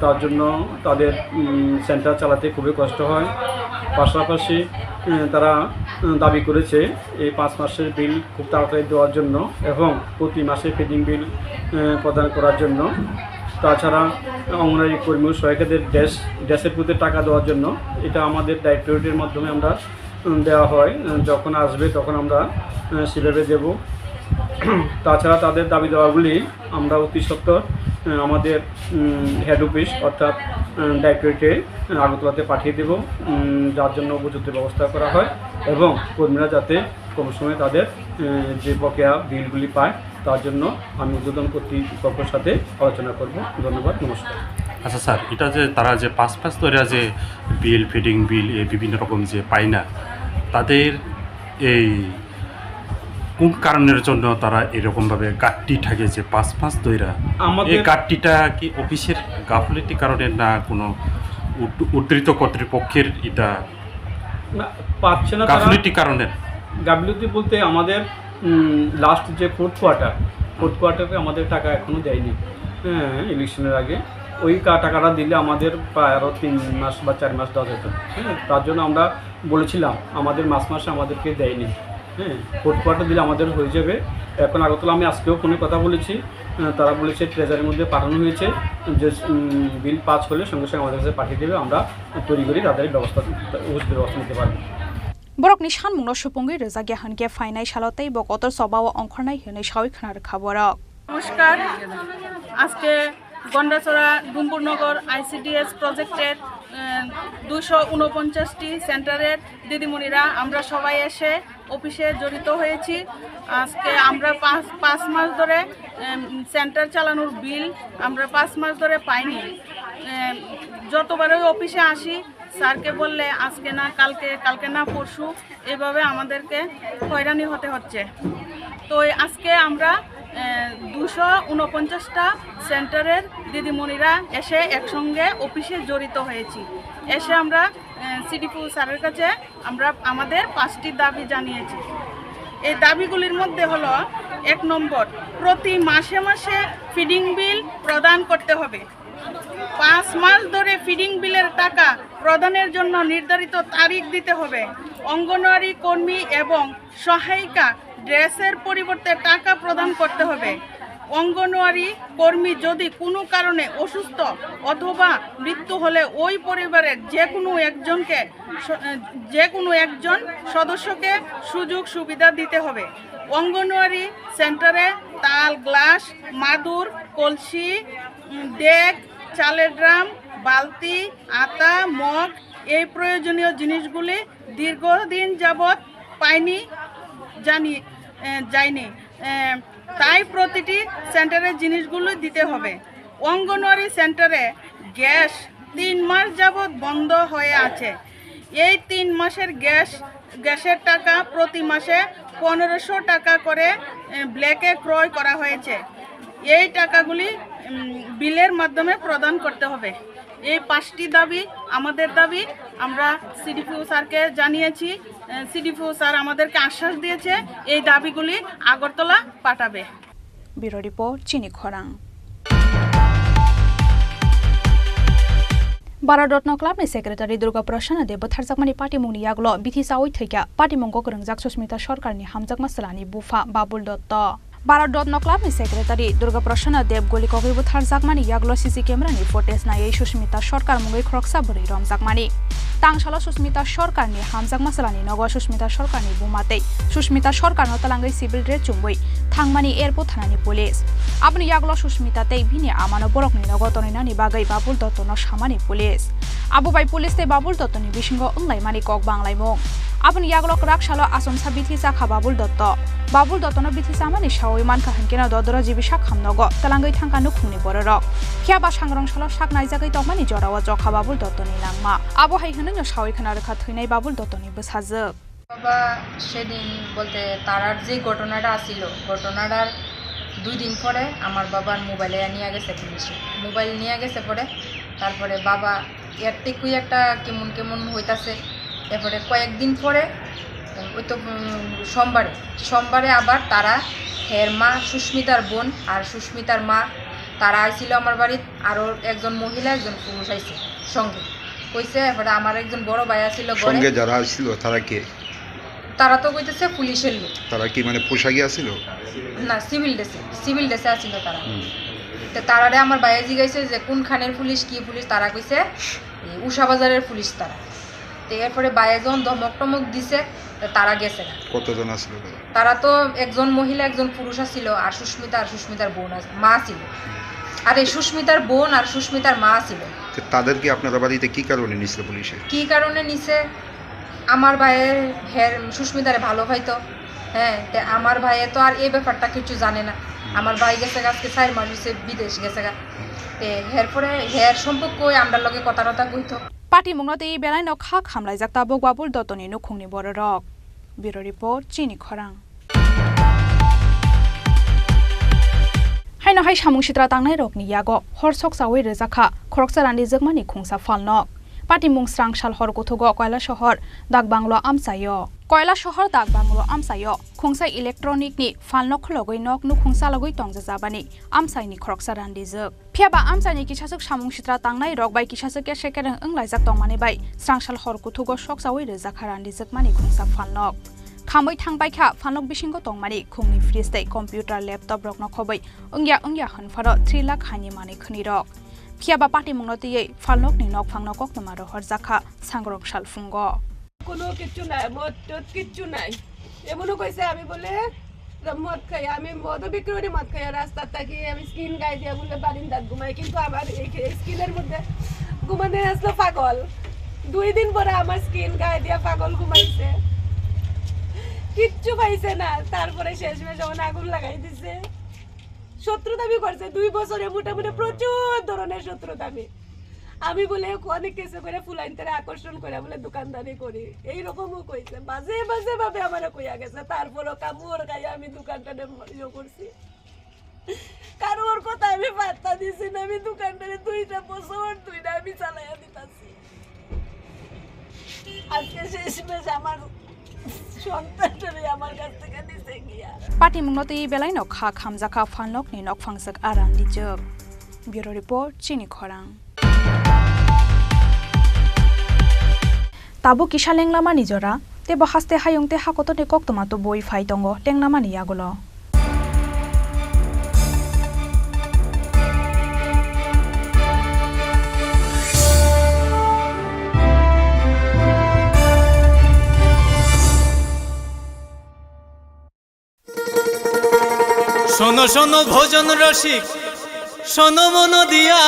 Speaker 19: তার জন্য তাদের সেন্টার চালাতে খুবই কষ্ট হয়। পাশাপাশি তারা দাবি করেছে এই 5 মাসের বিল খুব তাড়াতাড়ি দেওয়ার জন্য এবং প্রতি মাসে ফিডিং বিল প্রদান করার জন্য। তাছাড়া অঙ্গনওয়াড়ি কর্মী সহায়িকাদের ড্রেসের প্রতি টাকা দেওয়ার জন্য। এটা আমাদের ডাইরেক্টরেটের মাধ্যমে আমরা দেওয়া হয়, যখন আসবে তখন আমরা সেভাবে দেব। তাছাড়া তাদের দাবি দেওয়াগুলি আমরা অতি সত্বর আমাদের হেড অফিস অর্থাৎ ডাইরেক্টরেটে আগরতলাতে পাঠিয়ে দেব, যার জন্য উপযুক্ত ব্যবস্থা করা হয় এবং কর্মীরা যাতে কম সময়ে তাদের যে বকেয়া বিলগুলি পায় তার জন্য আমি উদ্বোধন কর্তৃপক্ষের সাথে আলোচনা করব। ধন্যবাদ, নমস্কার।
Speaker 20: আচ্ছা স্যার, এটা যে তারা যে 5 মাস ধরে যে বিল ফিডিং বিল বিভিন্ন রকম যে পায় না, তাদের এই কোন কারণের জন্য তারা এরকমভাবে গাট্টি থাকে যে 5 মাস ধরে? এই গাট্টিটা কি অফিসের গাফলতি কারণে না কোনো উদ্ধৃত কর্তৃপক্ষের এটা
Speaker 19: পাচ্ছে না
Speaker 20: গাফলতি কারণে?
Speaker 19: গাফলতি বলতে আমাদের লাস্ট যে ফোর্থ কোয়ার্টারে আমাদের টাকা এখনও দেয়নি। হ্যাঁ, ইলেকশনের আগে ওই টাকাটা দিলে আমাদের প্রায় আরও 3 মাস বা 4 মাস দেওয়া যেত। হ্যাঁ, তার জন্য আমরা বলেছিলাম আমাদের মাসে আমাদেরকে দেয়নি। হ্যাঁ, ফোর্থ কোয়ার্টার দিলে আমাদের হয়ে যাবে। এখন আগরতলা আমি আজকেও ফোনে কথা বলেছি, তারা বলেছে ট্রেজারির মধ্যে পাঠানো হয়েছে, যে বিল পাস হলে সঙ্গে সঙ্গে আমাদের কাছে পাঠিয়ে দেবে, আমরা তৈরি করি তাদের ব্যবস্থা নিতে পারবো।
Speaker 2: बरकनि सानमुंनो सुपुंगै रोजागिया हनगे फाइनाय सालतै बकतर सबाव अंखरनाय हनै सावै खोनार खबरक।
Speaker 18: नमस्कार, আজকে গন্ডাছড়া ডুম্বুরনগর ICDS প্রজেক্টের 249টি সেন্টারের দিদিমণিরা আমরা সবাই এসে অফিসে জড়িত হয়েছি। আজকে আমরা 5 মাস ধরে সেন্টার চালানোর বিল আমরা 5 মাস ধরে পাইনি। যতবারই অফিসে আসি স্যারকে বললে আজকে না কালকে না পরশু, এভাবে আমাদেরকে হয়রানি হতে হচ্ছে। তো আজকে আমরা 249টা সেন্টারের দিদিমণিরা এসে একসঙ্গে অফিসে জড়িত হয়েছি। এসে আমরা CDPO স্যারের কাছে আমরা আমাদের 5টি দাবি জানিয়েছি। এই দাবিগুলির মধ্যে হলো 1 নম্বর, প্রতি মাসে মাসে ফিডিং বিল প্রদান করতে হবে। 5 মাস ধরে ফিডিং বিলের টাকা প্রদানের জন্য নির্ধারিত তারিখ দিতে হবে। অঙ্গনওয়াড়ি কর্মী এবং সহায়িকা ড্রেসের পরিবর্তে টাকা প্রদান করতে হবে। অঙ্গনওয়াড়ি কর্মী যদি কোনো কারণে অসুস্থ অথবা মৃত্যু হলে ওই পরিবারের যে কোনো একজন সদস্যকে সুযোগ সুবিধা দিতে হবে। অঙ্গনওয়াড়ি সেন্টারে তাল, গ্লাস, মাদুর, কলসি, ডেক, চালের ড্রাম, বালতি, আটা, মগ এই প্রয়োজনীয় জিনিসগুলি দীর্ঘদিন যাবৎ পাইনি যায়নি, তাই প্রতিটি সেন্টারে জিনিসগুলো দিতে হবে। অঙ্গনওয়াড়ি সেন্টারে গ্যাস 3 মাস যাবৎ বন্ধ হয়ে আছে। এই 3 মাসের গ্যাসের টাকা প্রতি মাসে 1500 টাকা করে ব্ল্যাকে ক্রয় করা হয়েছে। এই টাকাগুলি বিলের মাধ্যমে প্রদান করতে হবে। এই 5টি দাবি আমাদের দাবি। আমরা সিডিপিও স্যারকে জানিয়েছি, সিডিপিও স্যার আমাদেরকে আশ্বাস দিয়েছে এই দাবিগুলি আগরতলা পাঠাবে।
Speaker 2: ব্যুরো রিপোর্ট চিনি খরাং। भारत रत्न क्लाबनि सेक्रेटारि दुर्गा प्रसन्न देव बुथारजाकमानि पार्टीमुंनि यागल बिथिसा ओइथैका पार्टीमुंखौ गोरोंजाक सुस्मिता सरकारनि हामजाक मासलानि बुफा बाबुल दत्त। भारत रत्न क्लाबनि सेक्रेटारि दुर्गा प्रसन्न देव गलिकगै बुथारजाकमानि यागल सीसी केमेरानि फुटेज नायै सुस्मिता सरकार मुङै ख्रक्सा बोरै रमजाकमानि तांसाला सुस्मिता सरकारनि हामजाक मासलानि नगो सुस्मिता सरकारनि बुमातै सुस्मिता सरकारनो तलांगै सिभिल ड्रेस चुंबै थांमानि एयरपोर्ट थानानि पुलिस आपनि यागल सुस्मिता तै भिनि आमानो बरकनि नगो तनैनानि बागै बाबुल दत्तनो सामानि पुलिस आबुबाई पुलिस तै बाबुल दत्तनि बिसिंगो ओंलायमानि कक बांलायमुं आपनि यागल रागसालो आसनसा बिथिसा खा बाबुल दत्तनो बिथिसामानि सावै मानखा हनकेना ददरा जिबिसा खामनगो तलांगै थांका नुखुंनि बररक खियाबा सांग्रांसालो साकनाय जागै तकमानि जरावा जखा बाबुल दत्तनि नांमा आबो हाइखोनो सावै खाना रेखा थैनाय बाबुल दत्तनि बोसाजोक
Speaker 14: বাবা সেদিন বলতে তারার যে ঘটনাটা আসিল ঘটনাটার 2 দিন পরে আমার বাবার মোবাইলে নিয়ে গেছে পুলিশে মোবাইল নিয়ে গেছে পরে তারপরে বাবা এর থেকেই একটা কেমন কেমন হইতাছে এরপরে কয়েকদিন পরে ওই তো সোমবারে আবার তারা হের মা সুস্মিতার বোন আর সুস্মিতার মা তারা আইছিল আমার বাড়িতে আরও একজন মহিলা একজন পুরুষ আইছে সঙ্গে কইছে এরপরে আমার একজন বড় ভাই আছিল
Speaker 21: সঙ্গে যারা আসছিল তারা কে
Speaker 14: তারা তো কইতেছে পুলিশের লোক
Speaker 21: তারা কি মানে পোশাকে আসছিল
Speaker 14: না সিভিল ড্রেসে আসছিল তারা তো তারারে আমার ভাইয়া জিগাইছে যে কোন খানের পুলিশ কি পুলিশ তারা কইছে উষা বাজারের পুলিশ তারা তো এরপরে ভাইয়া যখন ধমক টমক দিছে তারা গেছে না
Speaker 21: কতজন আসছিল
Speaker 14: তারা তো একজন মহিলা একজন পুরুষ আসছিল আর সুস্মিতার বোন মা ছিল আর এই সুস্মিতার বোন আর সুস্মিতার মা ছিল
Speaker 21: তাদের কি আপনার বাড়িতে কি কারণে নিছিল পুলিশে
Speaker 14: কি কারণে নিছে আমার ভাইয়ের হের সুস্মিতারে ভালো হয়তো হ্যাঁ আমার ভাইয়ে তো আর এই ব্যাপারটা কিছু জানে না আমার ভাই গেছে আজকে 4 মাস হইছে বিদেশ গেছে এরপরে হের সম্পর্ক আমরা লগে কথা কইতো
Speaker 2: पार्टी मुंगनते बेलाय नखा खामलाय जाक्ता बगवाबुल दत्तनि नुखुंनि बररक ब्युरो रिपोर्ट चिनि खरां हायनो हाय सामुं सित्रा तांनाय रकनि यागो हरसक सावै रोजाखा खरकसारानि जगमानि खुंसा फालनक पार्टी मुं स्रांसाल हर गथुगो कयला शहर दागबांग्लो आमसायो कयला शहर दागबांग्लो आमसायो खुंसा इलेक्ट्रनिकनि फालनक खलगै नक नु खुंसा लगै तंजा जाबानि आमसायनि खरकसारानि जग फियाबा आमसायनि किसासक सामुं सित्रा तांनाय रक बाय किसासक सेकेरें ओंलायजाक तंमानि बाय स्रांसाल हर गथुगो शक सावै रोजाखारानि जगमानि खुंसा फालनक खामै थांबायखा फानक बिसिंगो तंमानि खुंनि फ्रिजदै कम्पिउटार लैपटप रकनो खबै ओंगिया हनफारो 3 लाख हानि माने खनिरक फियाबा पार्टी मुंगनते फालनकनि नक फांनो कक्तमारो हरजाखा सांग्रक सालफुंगो
Speaker 18: কোনো কিছু নাই মদ কিছু নাই এমনও কইছে আমি বলে মদ খাই আমি মদ বিক্রি করে মদ খাই রাস্তা থাকি আমি স্কিন গাই দিয়া বলে বারিন্দাত ঘুমাই কিন্তু আমার এই স্কিনের মধ্যে ঘুমাতে আসলো পাগল 2 দিন পরে আমার স্কিন গাই দিয়া পাগল ঘুমাইছে কিচ্ছু পাইছে না তারপরে শেষমেশ যখন আগুন লাগাই দিছে শত্রুতামি করছে 2 বছরে মোটামুটি প্রচুর ধরনের শত্রুতামি আমি বলে অনেক কিছু করে ফুলাইনতে আকর্ষণ করে বলে দোকানদারি করি এই রকমও কইছে বাজে ভাবে আমারে কইয়া গেছে তারপরও কামড় গাই আমি দোকানটাতে ইয়ে করছি কারোর কথা আমি পাত্তা দিছি না আমি দোকানটাতে 2টা বছর 2টা আমি চালাইয়া দিতাছি আজকে শেষমেশ আমার সন্তানটারে আমার কাছ থেকে নিছে গিয়া
Speaker 2: पार्टी मुंगनते बेलाय नखा खामजाखा फालनकनि नक फांसक आरानदि जग ब्युरो रिपोर्ट चिनि खरां ताबु किसा लेंलामा निजरा तेबो हास्ते हायंते हाकतने कक्तमातो बय फाइ दंगो लेंलामानि यागुलो
Speaker 5: শোনো শোনো ভোজন রসিক শোনো মন দিয়া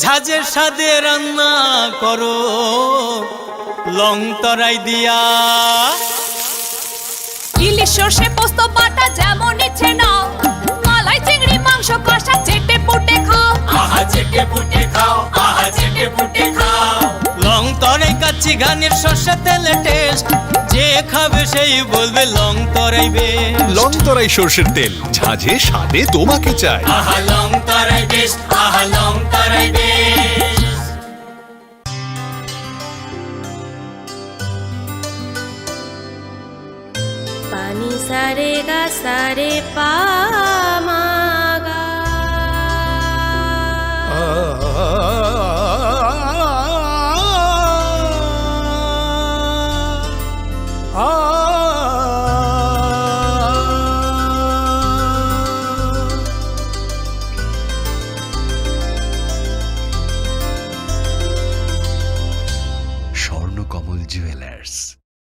Speaker 5: ঝাঁঝের সাদে রান্না করো লং তরাই দিয়া।
Speaker 6: ইলিশ সর্ষে পোস্ত বাটা যেমন ইচ্ছে নাও, মালাই চিংড়ি মাংস কষা চেটে পুটে খাও,
Speaker 5: আহা চেটে পুটে খাও, আহা চেটে পুটে খাও। লং তরাই কাচ্চি ঘানির সর্ষে তেলে টেস্ট, যে খাবে সেই বলবে লং তরাই বেশ।
Speaker 1: লং তরাই সর্ষের তেল, ঝাঁঝে স্বাদে তোমাকে চাই।
Speaker 5: আহা লং তরাই বেশ, আহা লং তরাই বেশ।
Speaker 9: পানি সারে গা সারে পা মা গা।
Speaker 1: স্বর্ণকমল জুয়েলার্স,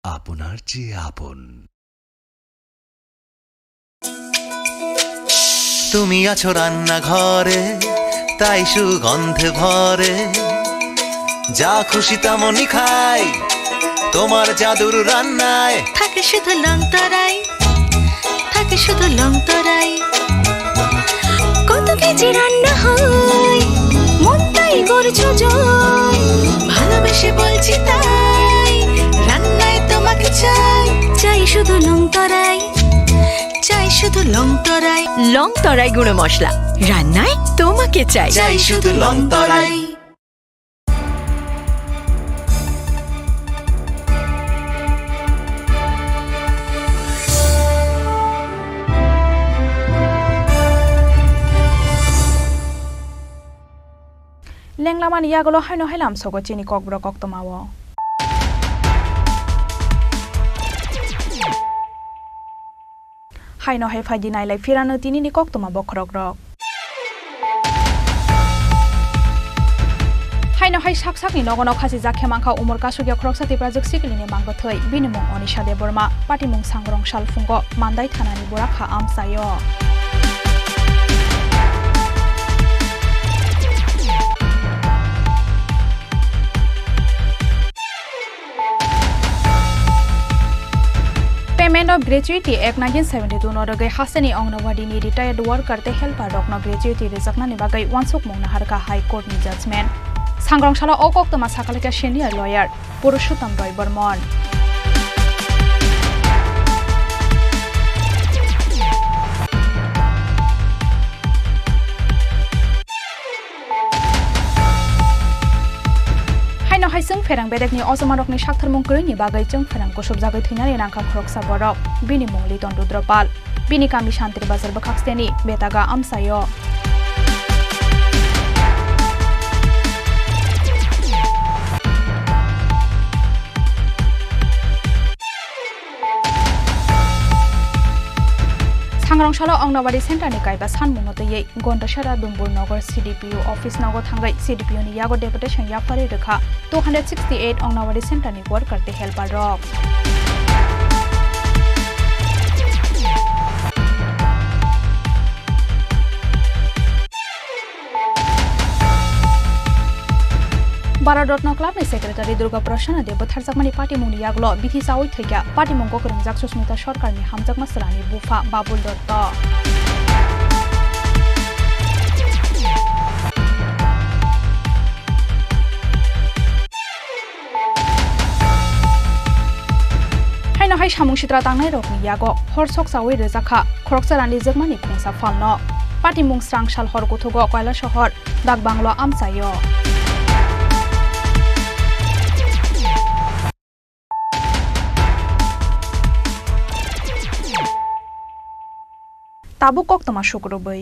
Speaker 1: আপনার চেয়ে আপন।
Speaker 8: তুমি আছো রান্নাঘরে, তাই সুগন্ধে ভরে, যা খুশি তেমনই খাই তোমার জাদুর রান্নায়।
Speaker 7: থাকে শুধু লং তরাই, থাকে শুধু লং তরাই। কত কেজি রান্না হয়, মনটাই করছো জয়। ভালোবেসে বলছি তাই, রান্নায় তোমাকে চাই, চাই শুধু লং তরাই, চাই শুধু লং তরাই। লং তরাই গুঁড়ো মশলা, রান্নায় তোমাকে চাই, চাই শুধু লং তরাই।
Speaker 2: লেংলামান ইয়াগুলো হাইনো হাইলাম সগো চিনি ককব্র কক্তমাও। হাইনো হাই ফাইদি নাইলাই ফিরানো তিনিনি কক্তমা বখরক রক। হাইনো হাই সাক সাকনি নগন খাসি জাखे मांखा उमर कासुगिया खरकसाति प्राजक सिकलिनि मांगो थै बिनिमुं अनिशा देबर्मा पाटिमुं सांग्रं सालफुंगो मान्दाय थानानि बराखा आमसायो। पेमेंट ऑफ ग्रेजुएटी एक्ट 1972 नरगै हासेनी अंगनवाड़ी रिटायर्ड वर्कर ते हेल्पर डॉक्टर ग्रेजुएटी रिजकनानि बागै वानसुक मंगना हारका हाई कोर्ट नि जजमेंट सांग्रांशाला अकक्तमा साकालिका सिनियर लयर पुरुषोत्तम रय बर्मन। हाइनो हाइसों फेरां बेरेकनि अजमारकनि साक्थारमुं गैयैनि बागै जों फेरां गुसुब जागै थैनानै नांखा खरकसा बरक बिनि मुं लिटन रुद्रपाल बिनि गामि शान्ति बाजार बखाक्सतेनि बेतागा आमसायो। सांग्रांशाला अंगनवाड़ी सेंटरनि गायबा सानमुंनो दैयै गन्डसारा दुम्बुर नगर CDPO ऑफिस नगर थांगै CDPO नि यागो डेपुटेशन याफारे रेखा 268 अंगनवाड़ी सेंटरनि वर्कर ते हेल्पर रक। भारत रत्न क्लब नि सेक्रेटारी दुर्गा प्रसन्न देव थारजाकमानि पार्टी मुंनि यागलो बिथि सावै थैया पार्टी मुंगो गोरोंजाक सुस्मिता सरकारनि हामजाक मासरानि बुफा बाबुल दत्त। हाइनो हाइ सामुं सित्रा तांनाय रकनि यागो हर सक सावै रोजाखा खरकसारानि जोगमानि खुंसा फालनो पार्टी मुं स्रां साल हर गथुगो कयला शहर दाग बांग्लो आमसायो। ताबु कक्तमा शुक्रबै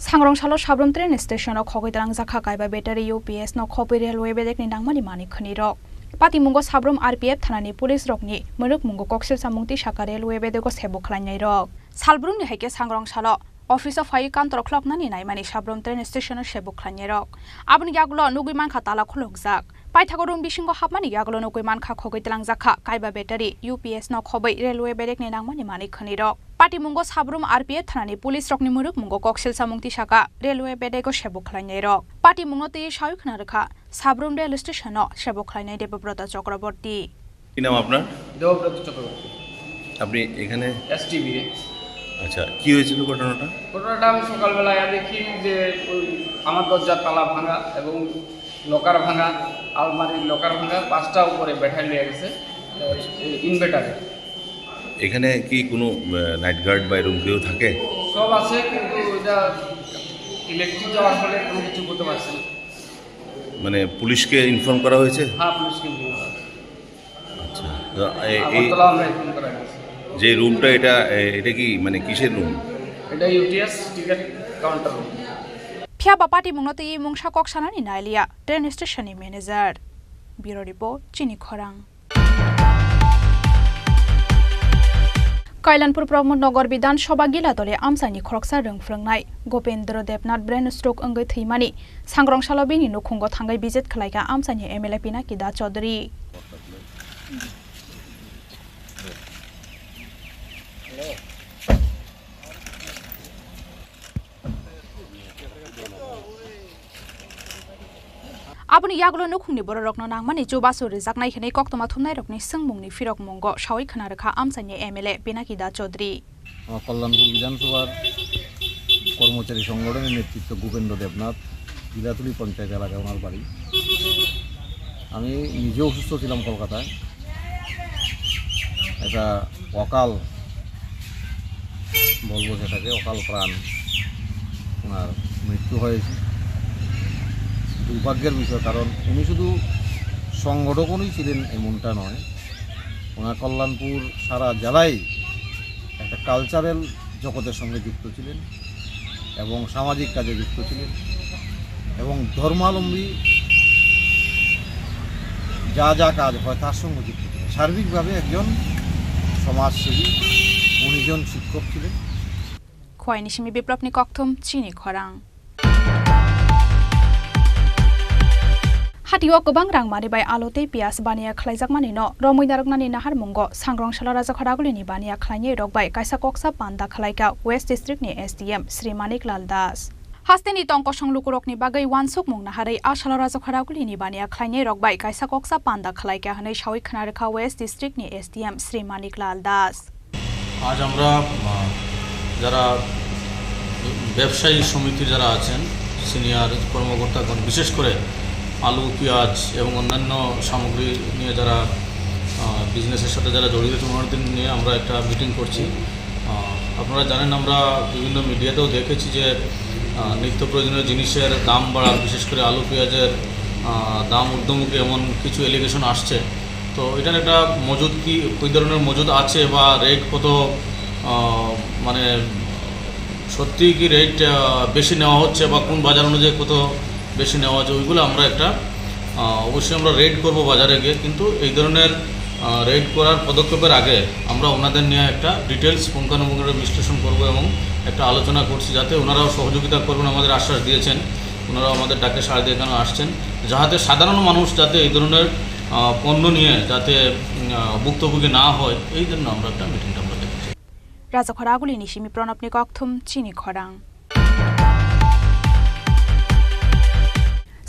Speaker 2: सांग्रांशालो साब्रम ट्रेन स्टेशनाव खगैद्रां जाखा गायबा बेटारि UPS न खबै रेलवे बेदेकनि नांमानि मानि खनि रक पाति मुंगो साब्रम RPF थानानि पुलिस रकनि मरुक मुंगो कक्सिल सामुंति साका रेलवे बेदेको सेबो खालायनाय रक सालब्रुमनि हाइके सांग्रांशालो অফিস অফ হাই কান্তর খ্লকনানি নাইমানি সাব্রম ট্রেন স্টেশনের সেবক খাইনি রক আবনি ইয়াগুলো নুগুই মানখা তালা খুলক যাক পাইথাগো রুম বিসিংগ হাবমানি ইয়াগুলো নুগুই মানখা খগৈ তেলাং জাখা কাইবা ব্যাটারি UPS ন খबै রেলওয়ে বেরেক নি নাংমানি মানি খনি রক পাটি মুঙ্গ সাব্রম RPF থানানি পুলিশ রকনি মুরুক মুঙ্গ কক্সিল সামুংতি শাখা রেলওয়ে বেরেগো সেবক খাইনি রক পাটি মুঙ্গতে সাউই খনা রেখা সাব্রম রেল স্টেশন সেবক খাইনি দেবব্রত চক্রবর্তী
Speaker 10: কি নাম আপনার?
Speaker 19: দেবব্রত চক্রবর্তী।
Speaker 10: আপনি এখানে
Speaker 19: STV
Speaker 10: আচ্ছা কি হয়েছিল ঘটনাটা?
Speaker 19: ঘটনাটা আমি সকালবেলায় দেখি যে ওই আমার দরজার তালা ভাঙা এবং লকার ভাঙা, আলমারির লকার ভাঙা, 5টা উপরে ব্যাটারি লেগে গেছে ইনভার্টারে।
Speaker 10: এখানে কি কোনো নাইট গার্ড বা এরকম কেউ থাকে?
Speaker 19: সব আছে কিন্তু ওইটা ইলেকট্রিক যাওয়ার ফলে কোনো কিছু করতে পারছে না।
Speaker 10: মানে পুলিশকে ইনফর্ম করা হয়েছে?
Speaker 19: হ্যাঁ, পুলিশকে ইনফর্ম করা হয়েছে।
Speaker 10: আচ্ছা,
Speaker 19: আগরতলা আমরা ইনফর্ম করা হয়েছে।
Speaker 10: যে রুমটা এটা কি মানে কিসের রুম?
Speaker 19: এটা UTS টিকিট কাউন্টার রুম।
Speaker 2: ফিয়া বাপাটি মুংনতে ই মুংসা ককসানানি নাইলিয়া ট্রেন স্টেশনের ম্যানেজার। ব্যুরো রিপোর্ট চিনি খরাং। কাইলানপুর प्रमोदनगर विधानसभा गिलातले आमसानि खरकसा रोंफ्रोंनाय गोपेन्द्र देबनाथ ब्रेन स्ट्रोक अंगै थैमानि सांग्रांसालो बेनि नखुंग थांगै बिजित खालायगा आमसानि MLA पिनाकि दा चौधरी। आबुनि यागलो नखुंनि बर रकनो नांमानि जुबासु रिजाकनाय खनै कक्तमा थुमनाय रकनि संमुंनि फिरक मंग सावै खनारखा आमसानि MLA पिनाकि दा चौधरी।
Speaker 22: कल्याणपुर विधानसभा কর্মচারী সংগঠনের নেতৃত্ব গোপেন্দ্র দেবনাথ, বিলাতুলি পঞ্চায়েত এলাকায় ওনার বাড়ি। আমি নিজে অসুস্থ ছিলাম কলকাতায়, এটা অকাল বলবো সেটাকে, অকাল প্রাণ ওনার মৃত্যু হয়েছে। দুর্ভাগ্যের বিষয়, কারণ উনি শুধু সংগঠকই ছিলেন এমনটা নয়, ওনার কল্যাণপুর সারা জেলায় একটা কালচারাল জগতের সঙ্গে যুক্ত ছিলেন এবং সামাজিক কাজে যুক্ত ছিলেন এবং ধর্মাবলম্বী যা যা কাজ হয় তার সঙ্গে যুক্ত ছিলেন। সার্বিকভাবে একজন সমাজসেবী, উনিজন শিক্ষক ছিলেন।
Speaker 2: খোয়াইনিসিমি বিপ্লবনি কক্তম চিনি খরাং। हाटियो गोबां रां मानिबाय आलुते पियास बानिया खलायजाकमानि न रमैनारकनानि नाहार मुंग सांग्रांशाला राजाखरागुलिनि बानिया खलायनि रकबाय कायसा कक्सा पान्दा खलायका वेस्ट डिस्ट्रिक्टनि SDM श्री मानिक लाल दास। हास्तेनि टंक संलुकुरकनि बागै वानसुक मुं नाहारै आशाला राजाखरागुलिनि बानिया खलायनि रकबाय कायसा कक्सा पान्दा खलायका हनै सावै खनारखा वेस्ट डिस्ट्रिक्टनि SDM श्री मानिक लाल दास।
Speaker 23: আজ আমরা যারা ব্যবসায়ী সমিতির যারা আছেন সিনিয়র কর্মকর্তাগণ, বিশেষ করে আলু, পেঁয়াজ এবং অন্যান্য সামগ্রী নিয়ে যারা বিজনেসের সাথে যারা জড়িত আছেন ওনাদের নিয়ে আমরা একটা মিটিং করছি। আপনারা জানেন, আমরা বিভিন্ন মিডিয়াতেও দেখেছি যে নিত্য প্রয়োজনীয় জিনিসের দাম বাড়া, বিশেষ করে আলু পেঁয়াজের দাম ঊর্ধ্বমুখী এমন কিছু এলিগেশন আসছে। তো এটার একটা মজুদ কি, ওই ধরনের মজুদ আছে বা রেট কত, মানে সত্যি কি রেট বেশি নেওয়া হচ্ছে বা কোন বাজার অনুযায়ী কত বেশি নেওয়া হচ্ছে, ওইগুলো আমরা একটা অবশ্যই আমরা রেড করব বাজারে গিয়ে। কিন্তু এই ধরনের রেড করার পদক্ষেপের আগে আমরা ওনাদের নিয়ে একটা ডিটেলস পুঙ্খানুপুঙ্খভাবে বিশ্লেষণ করব এবং একটা আলোচনা করছি, যাতে ওনারাও সহযোগিতা করবেন, আমাদের আশ্বাস দিয়েছেন। ওনারাও আমাদের ডাকে সাড়া দিয়ে এখানে আসছেন, যাতে সাধারণ মানুষ যাতে এই ধরনের পণ্য নিয়ে যাতে ভুক্তভোগী না হয়, এই জন্য আমরা একটা মিটিংটা আমরা দেখছি।
Speaker 2: রাজাখরাগুলি নিশিমি প্রণবনি কক্থুম চিনি খরাং।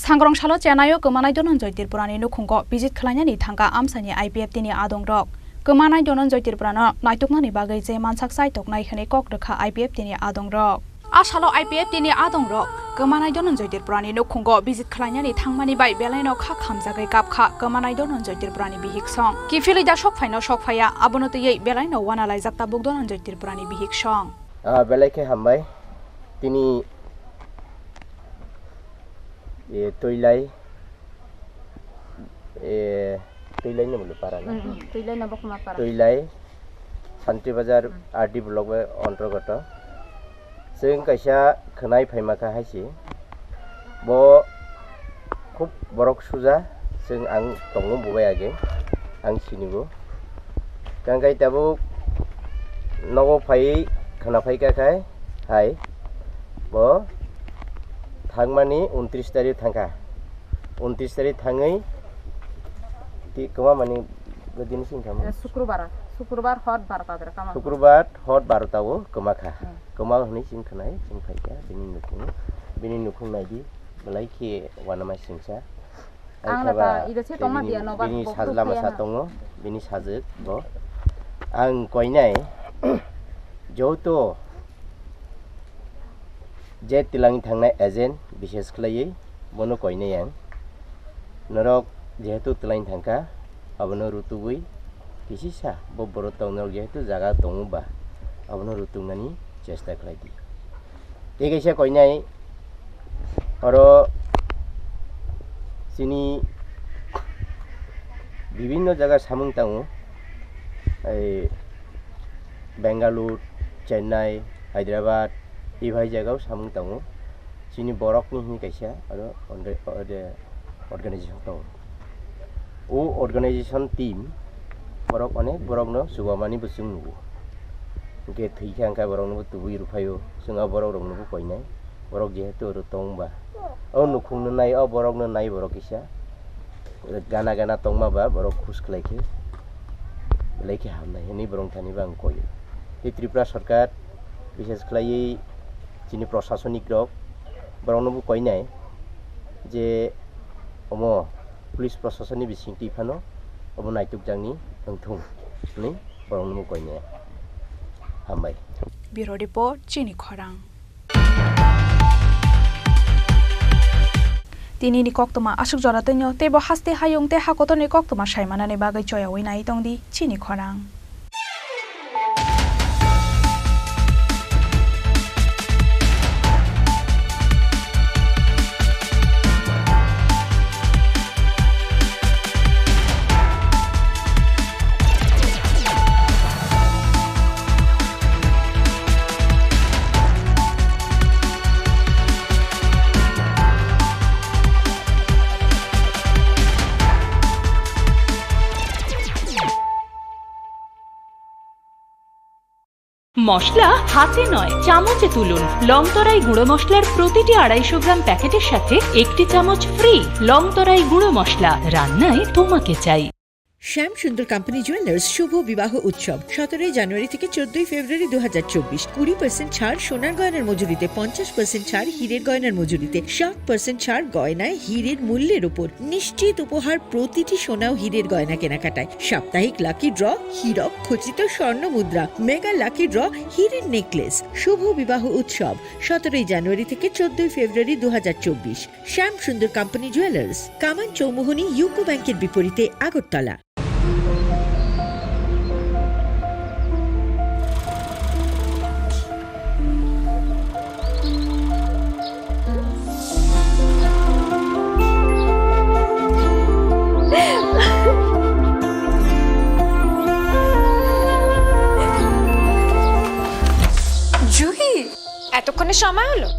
Speaker 2: सांग्रांशालो चेनायो गोमानाय धनन्जय त्रिपुरानि नुखुंग बिजित खालायनायनि थांगा आमसानि IPF तिनि आदं रक गोमानाय धनन्जय त्रिपुरानो नायतुकनानि बागै जे मानसाक सायतकनाय खनै ककरखा IPF तिनि आदं रक आसालो IPF तिनि आदं रक गोमानाय धनन्जय त्रिपुरानि नुखुंग बिजित खालायनायनि थांमानि बाय बेलायनाव खा खामजागै गाबखा गोमानाय धनन्जय त्रिपुरानि बिहिकसं किफिलै दा सकफायनाव सकफाया आबनतयै बेलायनाव वानालायजाकता बुक धनन्जय त्रिपुरानि बिहिकसं
Speaker 24: बेलायखे हामबाय तिनि तैलाई तैलाई बोलो पारा ना तैलाई शांति बाजार RD ब्लक अंतर्गत जों कैसा खोनाय फाइमाखा हायसि बो खूब बरक सुजा जों आं दङ बुबाय आगे आं सिनिबो गांगाय दाबो नगो फाइ खोना फाइकाखाय हाय बो थांमानि 29 तारिख थांखा 29 तारिख थाङै ती कमा माने गदिन सिंखाम
Speaker 6: शुक्रबार हर 12
Speaker 24: शुक्रबार हर 12 कमाखा कमा हनै सिंखनाय सिंखायगा बिनि नुखुंनायदि बलायखे वानामा सिंसा बिनि साजलामा सा दङ बिनि साजो बो आं कयनाय जौतो जे तिलांनि थांनाय एजेन्ट बिशेष खालायै बनो कयनाय आं नरक जेहेतु तिलांनि थांखा अबनो रुतुबै किसिसा बो बर' टाउनाव जेहेतु जागा दङबा अबनो रुतुंनानि चेष्टा खालायदि एगैसा कयनाय आरो सिनि विभिन्न जगह सामुं ताङो बेंगालुरु चेन्नाई हैदराबाद इभाइ जायगायाव सामुं ताङो सिनि बरकनि हिनि कैसा आरो अर्गानाइजेशन दङ ओ अर्गानाइजेशन टीम बरक अनेक बरकनो सुगामानि बुसुं नुगो के थैखा अंका बरकनो तुबुइ रुफायो जोंहा बरक रंनो कयनाय बरक जेहेतु आरो तंबा ओ नुखुंनो नाय ओ बरकनो नाय बरक इसा गाना गाना तंमाबा बरक खुश खलायखे लायखे हामनाय हनै बरं थानिबा आं कयो बे त्रिपुरा सरकार विशेष खलायै जिनि प्रशासनिक रक बरंनोबो कयनाय जे अमो पुलिस प्रशासननि बिसिंथि फानो अमो नायतुक जांनि ओंथुं नै बरंनोबो कयनाय हामबाय
Speaker 2: ब्यूरो रिपोर्ट चिनी खरां दिनैनि कक्तमा आसुक जरातैनो तेबो हास्ते हायुं ते हाकतनि कक्तमा सायमानानि बागै चयावै नाय दंदि चिनी खरां
Speaker 3: মশলা হাতে নয় চামচে তুলুন লংতরাই গুঁড়ো মশলার প্রতিটি 250 গ্রাম প্যাকেটের সাথে একটি চামচ ফ্রি লংতরাই গুঁড়ো মশলা রান্নায় তোমাকে চাই
Speaker 11: শ্যাম সুন্দর কোম্পানি জুয়েলার্স শুভ বিবাহ উৎসব 17 জানুয়ারি থেকে 14 ফেব্রুয়ারি 2024 20% ছাড় সোনার গয়নার মজুরিতে 50% ছাড় হীরের গয়নার মজুরিতে 60% ছাড় গয়নায় হীরের মূল্যের উপর নিশ্চিত উপহার প্রতিটি সোনা ও হীরের গয়না কেনাকাটায় সাপ্তাহিক লাকি ড্র হীরক খচিত স্বর্ণ মুদ্রা মেগা লাকি ড্র হীরের নেকলেস শুভ বিবাহ উৎসব 17 জানুয়ারি থেকে 14 ফেব্রুয়ারি 2024 শ্যাম সুন্দর কোম্পানি জুয়েলার্স কামান চৌমুহনী ইউকো ব্যাংকের বিপরীতে আগরতলা
Speaker 6: এতক্ষণে সময় হলো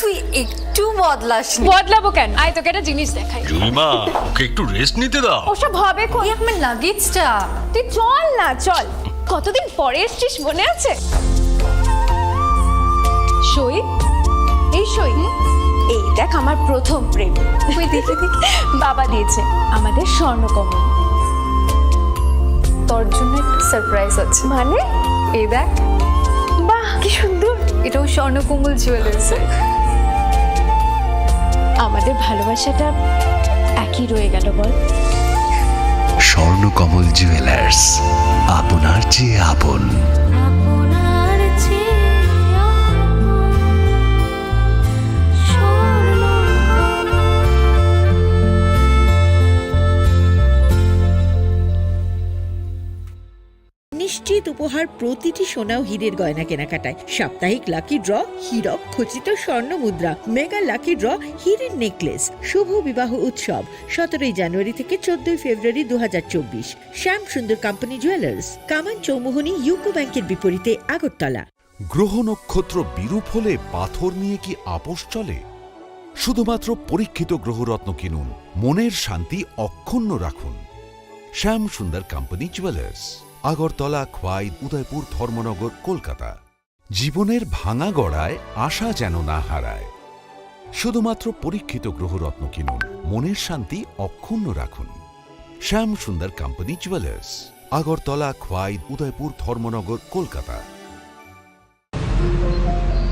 Speaker 12: তুই একটু বদলাসনি
Speaker 6: বদলাবো কেন আয় তোকে একটা জিনিস দেখাই
Speaker 1: জুইমা ওকে একটু রেস্ট নিতে দাও
Speaker 6: ওসব হবে কোন
Speaker 12: আমার লাগেজটা
Speaker 6: তুই চল না চল কতদিন পরে এসেছিস মনে আছে সই এই সই এই দেখ আমার প্রথম প্রেম তুই দেখে বাবা দিয়েছে আমাদের স্বর্ণকমল তোর জন্য একটা সারপ্রাইজ আছে মানে এই দেখ বাহ কি সুন্দর এটাও স্বর্ণকমল জুয়েলার্স আমাদের ভালোবাসাটা একই রয়ে গেল বল
Speaker 1: স্বর্ণকমল জুয়েলার্স আপনার চেয়ে আপন
Speaker 11: নিশ্চিত উপহার প্রতিটি সোনা ও হীরের গয়না কেনাকাটায় সাপ্তাহিক লাকি ড্র হীরক খচিত স্বর্ণ মুদ্রা মেগা লাকি ড্র হীরের নেকলেস শুভ বিবাহ উৎসব 17 জানুয়ারি থেকে 14 ফেব্রুয়ারি 2024 শ্যাম সুন্দর কোম্পানি জুয়েলার্স কামান চৌমুহনী ইউকো ব্যাংকের বিপরীতে আগরতলা
Speaker 1: গ্রহ নক্ষত্র বিরূপ হলে পাথর নিয়ে কি আপোষ চলে শুধুমাত্র পরীক্ষিত গ্রহরত্ন কিনুন মনের শান্তি অক্ষুণ্ণ রাখুন শ্যাম সুন্দর কোম্পানি জুয়েলার্স আগরতলা খোয়াই উদয়পুর ধর্মনগর কলকাতা জীবনের ভাঙা গড়ায় আশা যেন না হারায়। শুধুমাত্র পরীক্ষিত গ্রহরত্ন কিনুন, মনের শান্তি অক্ষুণ্ণ রাখুন। শ্যাম সুন্দর কোম্পানি জুয়েলার্স, আগরতলা, খোয়াই, উদয়পুর, ধর্মনগর, কলকাতা।